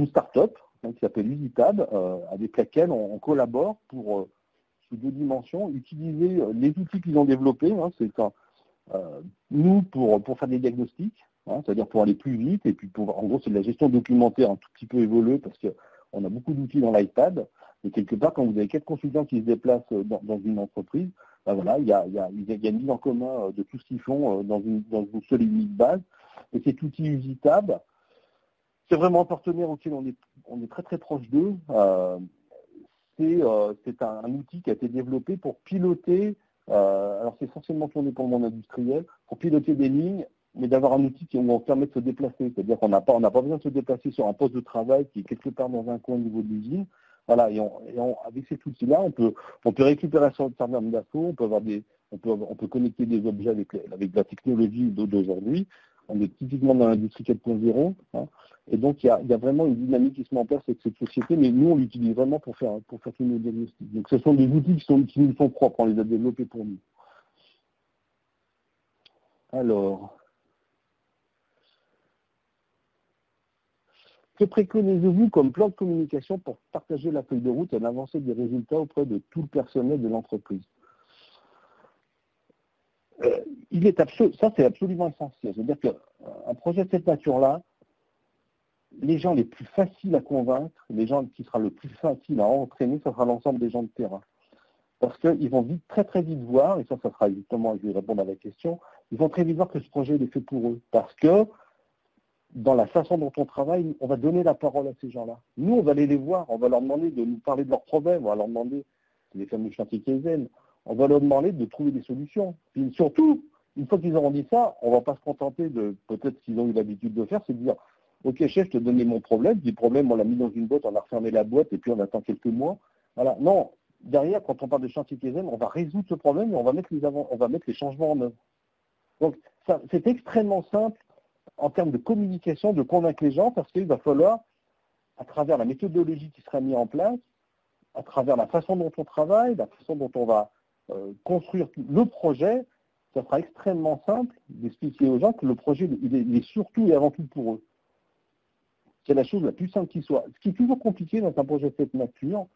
start-up qui s'appelle Usitab, avec laquelle on collabore pour, sous 2 dimensions, utiliser les outils qu'ils ont développés. Nous, pour faire des diagnostics, c'est-à-dire pour aller plus vite, et puis en gros, c'est de la gestion documentaire un tout petit peu évoluée, parce qu'on a beaucoup d'outils dans l'iPad, et quelque part, quand vous avez 4 consultants qui se déplacent dans une entreprise, il y a une mise en commun de tout ce qu'ils font dans une seule et unique base. Et cet outil Usitab, c'est vraiment un partenaire auquel on est très très proche d'eux. C'est un outil qui a été développé pour piloter, alors c'est essentiellement tourné pour le monde industriel, pour piloter des lignes, mais d'avoir un outil qui nous permet de se déplacer. C'est-à-dire qu'on n'a pas besoin de se déplacer sur un poste de travail qui est quelque part dans un coin au niveau de l'usine. Voilà, avec cet outil-là, on peut récupérer son serveur d'assaut, on peut connecter des objets avec la technologie d'aujourd'hui. On est typiquement dans l'industrie 4.0, hein, et donc il y a vraiment une dynamique qui se met en place avec cette société, mais nous on l'utilise vraiment pour faire tous nos diagnostics. Donc ce sont des outils qui nous sont propres, on les a développés pour nous. Alors, que préconisez-vous comme plan de communication pour partager la feuille de route et l'avancée des résultats auprès de tout le personnel de l'entreprise? Ça, c'est absolument essentiel. C'est-à-dire qu'un projet de cette nature-là, les gens les plus faciles à convaincre, les gens qui sera le plus facile à entraîner, ce sera l'ensemble des gens de terrain. Parce qu'ils vont très très vite voir, et ça sera justement, je vais répondre à la question, ils vont très vite voir que ce projet est fait pour eux. Parce que dans la façon dont on travaille, on va donner la parole à ces gens-là. Nous, on va aller les voir, on va leur demander de nous parler de leurs problèmes, on va leur demander, les fameux chantiers Kaizen, on va leur demander de trouver des solutions. Puis surtout, une fois qu'ils auront dit ça, on ne va pas se contenter de, peut-être ce qu'ils ont eu l'habitude de faire, c'est de dire, ok chef, je te donnais mon problème, le problème, on l'a mis dans une boîte, on a refermé la boîte et puis on attend quelques mois. Voilà. Non, derrière, quand on parle de chantier Kaizen, on va résoudre ce problème et on va mettre les changements en œuvre. Donc, c'est extrêmement simple en termes de communication, de convaincre les gens, parce qu'il va falloir, à travers la méthodologie qui sera mise en place, à travers la façon dont on travaille, la façon dont on va construire le projet, ça sera extrêmement simple d'expliquer aux gens que le projet, il est surtout et avant tout pour eux. C'est la chose la plus simple qui soit. Ce qui est toujours compliqué dans un projet de cette nature,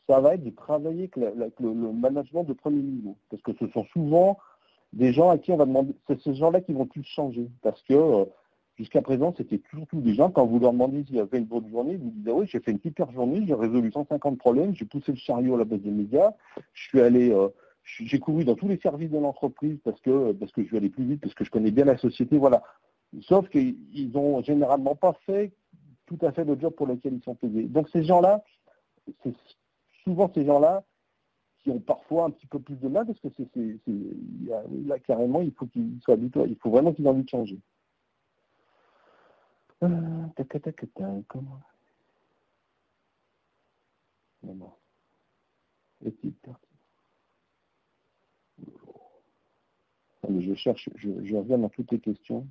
ça va être de travailler avec le management de premier niveau. Parce que ce sont souvent des gens à qui on va demander, c'est ces gens-là qui vont plus changer. Parce que jusqu'à présent, c'était surtout des gens, quand vous leur demandiez s'ils avaient fait une bonne journée, ils vous disaient oui, j'ai fait une super journée, j'ai résolu 150 problèmes, j'ai poussé le chariot à la base des médias, je suis allé, j'ai couru dans tous les services de l'entreprise parce que je vais aller plus vite, parce que je connais bien la société, voilà. Sauf qu'ils n'ont généralement pas fait tout à fait le job pour lequel ils sont payés. Donc ces gens-là, c'est souvent ces gens-là qui ont parfois un petit peu plus de mal, parce que là, carrément, il faut qu'ils soient habitués, il faut vraiment qu'ils aient envie de changer. Comment non. Est-il pertinent? Je cherche, je reviens dans toutes les questions.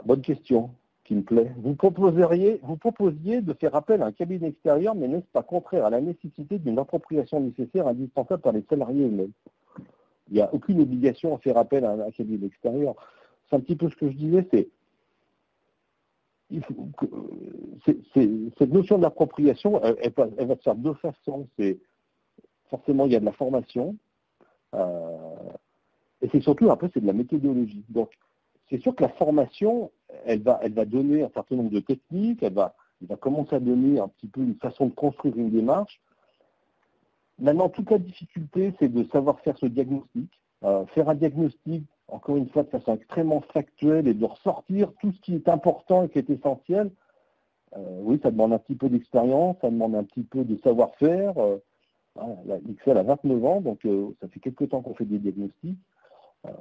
Bonne question qui me plaît. Vous proposiez de faire appel à un cabinet extérieur, mais n'est-ce pas contraire à la nécessité d'une appropriation nécessaire indispensable par les salariés eux-mêmes? Il n'y a aucune obligation à faire appel à un cabinet extérieur. C'est un petit peu ce que je disais, cette notion d'appropriation, elle va se faire de deux façons. Forcément, il y a de la formation, et c'est surtout, après, c'est de la méthodologie. Donc, c'est sûr que la formation, elle va donner un certain nombre de techniques, elle va commencer à donner un petit peu une façon de construire une démarche. Maintenant, toute la difficulté, c'est de savoir faire ce diagnostic. Faire un diagnostic, encore une fois, de façon extrêmement factuelle et de ressortir tout ce qui est important et qui est essentiel. Oui, ça demande un petit peu d'expérience, ça demande un petit peu de savoir-faire. La XL a 29 ans, donc ça fait quelques temps qu'on fait des diagnostics.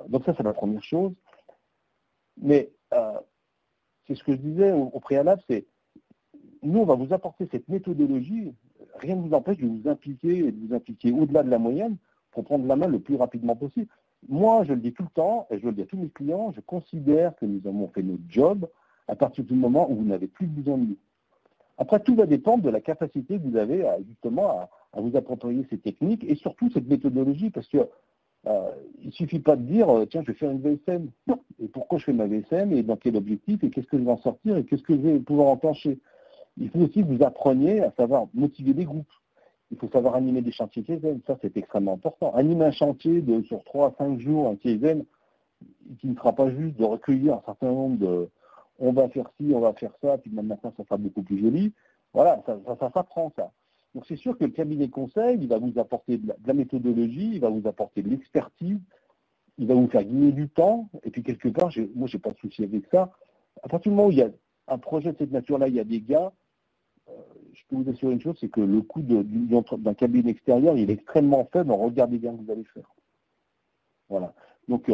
Donc ça, c'est la première chose. Mais c'est ce que je disais au préalable, c'est nous, on va vous apporter cette méthodologie. Rien ne vous empêche de vous impliquer et de vous impliquer au-delà de la moyenne pour prendre la main le plus rapidement possible. Moi, je le dis tout le temps, et je le dis à tous mes clients, je considère que nous avons fait notre job à partir du moment où vous n'avez plus besoin de nous. Après, tout va dépendre de la capacité que vous avez justement à vous approprier ces techniques et surtout cette méthodologie, parce que il ne suffit pas de dire tiens, je vais faire une VSM. Et pourquoi je fais ma VSM et dans quel objectif et qu'est-ce que je vais en sortir et qu'est-ce que je vais pouvoir enclencher. Il faut aussi que vous appreniez à savoir motiver des groupes. Il faut savoir animer des chantiers Kaizen, ça c'est extrêmement important. Animer un chantier sur 3 à 5 jours, un Kaizen, qui ne sera pas juste de recueillir un certain nombre de on va faire ci, on va faire ça, puis même maintenant ça sera beaucoup plus joli. Voilà, ça s'apprend ça. Donc c'est sûr que le cabinet conseil, il va vous apporter de la méthodologie, il va vous apporter de l'expertise, il va vous faire gagner du temps, et puis quelque part, moi j'ai pas de souci avec ça. À partir du moment où il y a un projet de cette nature-là, il y a des gars, je peux vous assurer une chose, c'est que le coût d'un cabinet extérieur, il est extrêmement faible en regard des gains que vous allez faire. Voilà. Donc,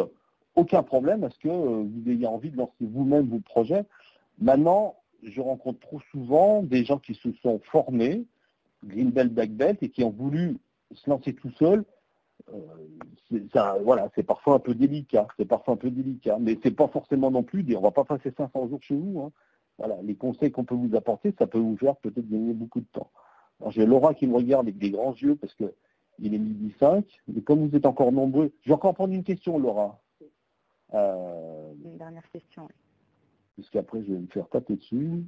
aucun problème à ce que vous ayez envie de lancer vous-même vos projets. Maintenant, je rencontre trop souvent des gens qui se sont formés, Green Belt, Black Belt, et qui ont voulu se lancer tout seuls, c'est parfois un peu délicat, mais c'est pas forcément non plus, on va pas passer 500 jours chez vous, hein. Voilà, les conseils qu'on peut vous apporter, ça peut vous faire peut-être gagner beaucoup de temps. Alors j'ai Laura qui me regarde avec des grands yeux parce que il est 12h05, mais comme vous êtes encore nombreux, je vais encore prendre une question, Laura. Une dernière question. Parce qu'après je vais me faire taper dessus.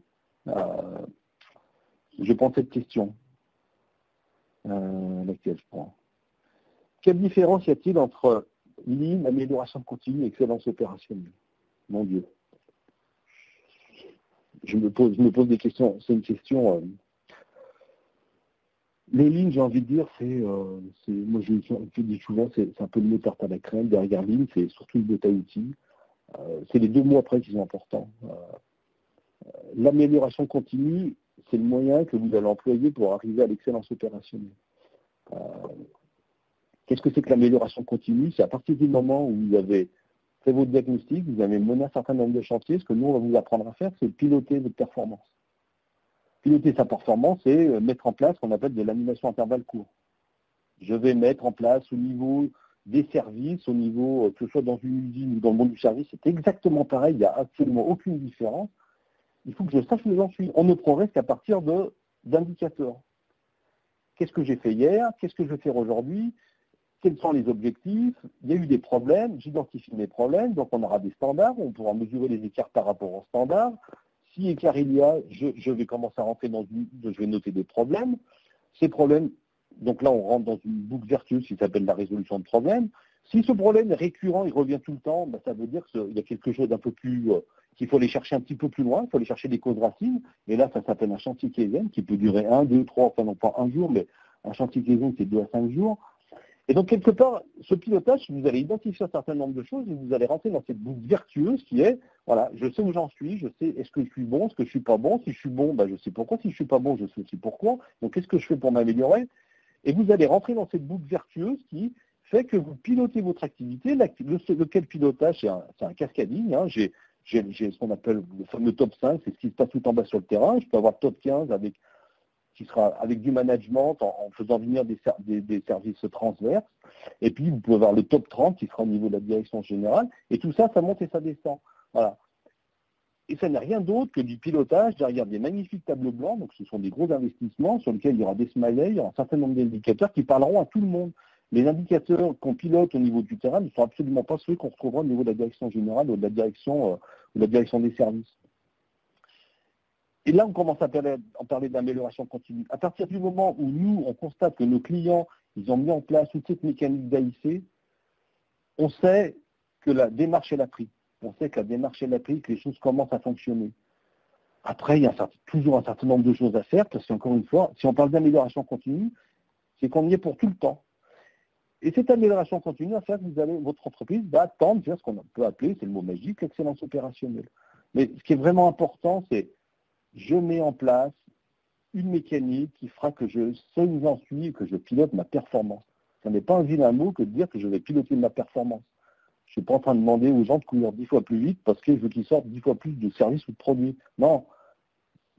Je prends cette question. Laquelle je prends? Quelle différence y a-t-il entre Lean, amélioration continue et excellence opérationnelle? Mon Dieu. Je me pose des questions. C'est une question. Les Lean, j'ai envie de dire, moi je dis souvent, c'est un peu le mot tarte à la crème. Derrière Lean, c'est surtout le boîte à outils. C'est les 2 mots après qui sont importants. L'amélioration continue, c'est le moyen que vous allez employer pour arriver à l'excellence opérationnelle. Qu'est-ce que c'est que l'amélioration continue? C'est à partir du moment où vous avez fait votre diagnostic, vous avez mené un certain nombre de chantiers, ce que nous, on va vous apprendre à faire, c'est piloter votre performance. Piloter sa performance, c'est mettre en place ce qu'on appelle de l'animation intervalle court. Je vais mettre en place au niveau des services, au niveau, que ce soit dans une usine ou dans le monde du service, c'est exactement pareil, il n'y a absolument aucune différence. Il faut que je sache où j'en suis. On ne progresse qu'à partir d'indicateurs. Qu'est-ce que j'ai fait hier? Qu'est-ce que je vais faire aujourd'hui? Quels sont les objectifs? Il y a eu des problèmes, j'identifie mes problèmes, donc on aura des standards, on pourra mesurer les écarts par rapport aux standards. Si écart il y a, je vais commencer à rentrer je vais noter des problèmes. Ces problèmes, donc là on rentre dans une boucle vertueuse qui s'appelle la résolution de problèmes. Si ce problème est récurrent, il revient tout le temps, ça veut dire qu'il y a quelque chose d'un peu plus, qu'il faut aller chercher un petit peu plus loin, il faut aller chercher des causes racines, et là ça s'appelle un chantier Kaizen qui peut durer 1, 2, 3, enfin non pas un jour, mais un chantier Kaizen c'est 2 à 5 jours. Et donc, quelque part, ce pilotage, vous allez identifier un certain nombre de choses et vous allez rentrer dans cette boucle vertueuse qui est, voilà, je sais où j'en suis, je sais est-ce que je suis bon, est-ce que je ne suis pas bon. Si je suis bon, je sais pourquoi. Si je ne suis pas bon, je sais aussi pourquoi. Donc, qu'est-ce que je fais pour m'améliorer? Et vous allez rentrer dans cette boucle vertueuse qui fait que vous pilotez votre activité. Lequel pilotage, c'est un cascading. Hein. J'ai ce qu'on appelle le fameux top 5, c'est ce qui se passe tout en bas sur le terrain. Je peux avoir top 15 qui sera avec du management en faisant venir des services transverses. Et puis, vous pouvez avoir le top 30 qui sera au niveau de la direction générale. Et tout ça, ça monte et ça descend. Voilà. Et ça n'est rien d'autre que du pilotage derrière des magnifiques tableaux blancs. Donc, ce sont des gros investissements sur lesquels il y aura des smileys, il y aura un certain nombre d'indicateurs qui parleront à tout le monde. Les indicateurs qu'on pilote au niveau du terrain ne sont absolument pas ceux qu'on retrouvera au niveau de la direction générale ou de la direction des services. Et là, on commence à parler d'amélioration continue. À partir du moment où nous, on constate que nos clients, ils ont mis en place toute cette mécanique d'AIC, on sait que la démarche est prise. On sait que la démarche est prise, que les choses commencent à fonctionner. Après, il y a toujours un certain nombre de choses à faire, parce qu'encore une fois, si on parle d'amélioration continue, c'est qu'on y est pour tout le temps. Et cette amélioration continue va faire que votre entreprise va tendre vers ce qu'on peut appeler, c'est le mot magique, l'excellence opérationnelle. Mais ce qui est vraiment important, c'est je mets en place une mécanique qui fera que je sais où j'en suis et que je pilote ma performance. Ce n'est pas un vilain mot que de dire que je vais piloter ma performance. Je ne suis pas en train de demander aux gens de courir 10 fois plus vite parce que je veux qu'ils sortent 10 fois plus de services ou de produits. Non.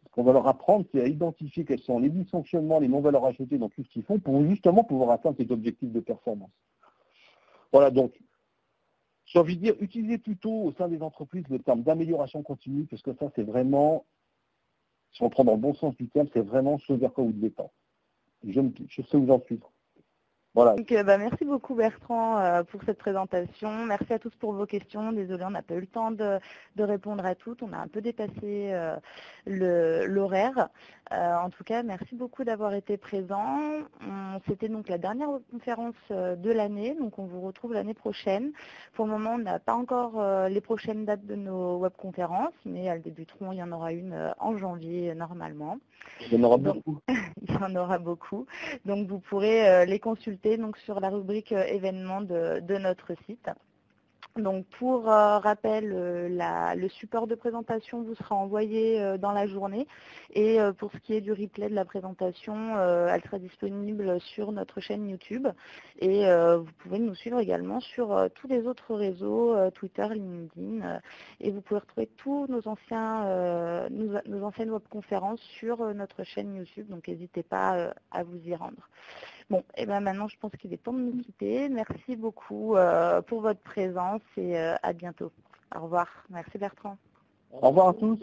Ce qu'on va leur apprendre, c'est à identifier quels sont les dysfonctionnements, les non-valeurs ajoutées dans tout ce qu'ils font pour justement pouvoir atteindre cet objectif de performance. Voilà, donc, j'ai envie de dire, utilisez plutôt au sein des entreprises le terme d'amélioration continue, parce que ça, c'est vraiment, si on prend dans le bon sens du terme, c'est vraiment ce vers quoi vous devez tendre. Je sais où j'en suis. Voilà. Donc, merci beaucoup Bertrand pour cette présentation. Merci à tous pour vos questions. Désolé, on n'a pas eu le temps de répondre à toutes. On a un peu dépassé l'horaire. En tout cas, merci beaucoup d'avoir été présent. C'était donc la dernière conférence de l'année. Donc on vous retrouve l'année prochaine. Pour le moment, on n'a pas encore les prochaines dates de nos webconférences, mais elles débuteront. Il y en aura une en janvier normalement. Il y en aura beaucoup. Il y en aura beaucoup. Donc vous pourrez les consulter donc, sur la rubrique événements de notre site. Donc pour rappel, le support de présentation vous sera envoyé dans la journée et pour ce qui est du replay de la présentation, elle sera disponible sur notre chaîne YouTube et vous pouvez nous suivre également sur tous les autres réseaux, Twitter, LinkedIn et vous pouvez retrouver tous nos anciennes webconférences sur notre chaîne YouTube, donc n'hésitez pas à vous y rendre. Bon, et bien maintenant, je pense qu'il est temps de nous quitter. Merci beaucoup pour votre présence et à bientôt. Au revoir. Merci Bertrand. Au revoir à tous.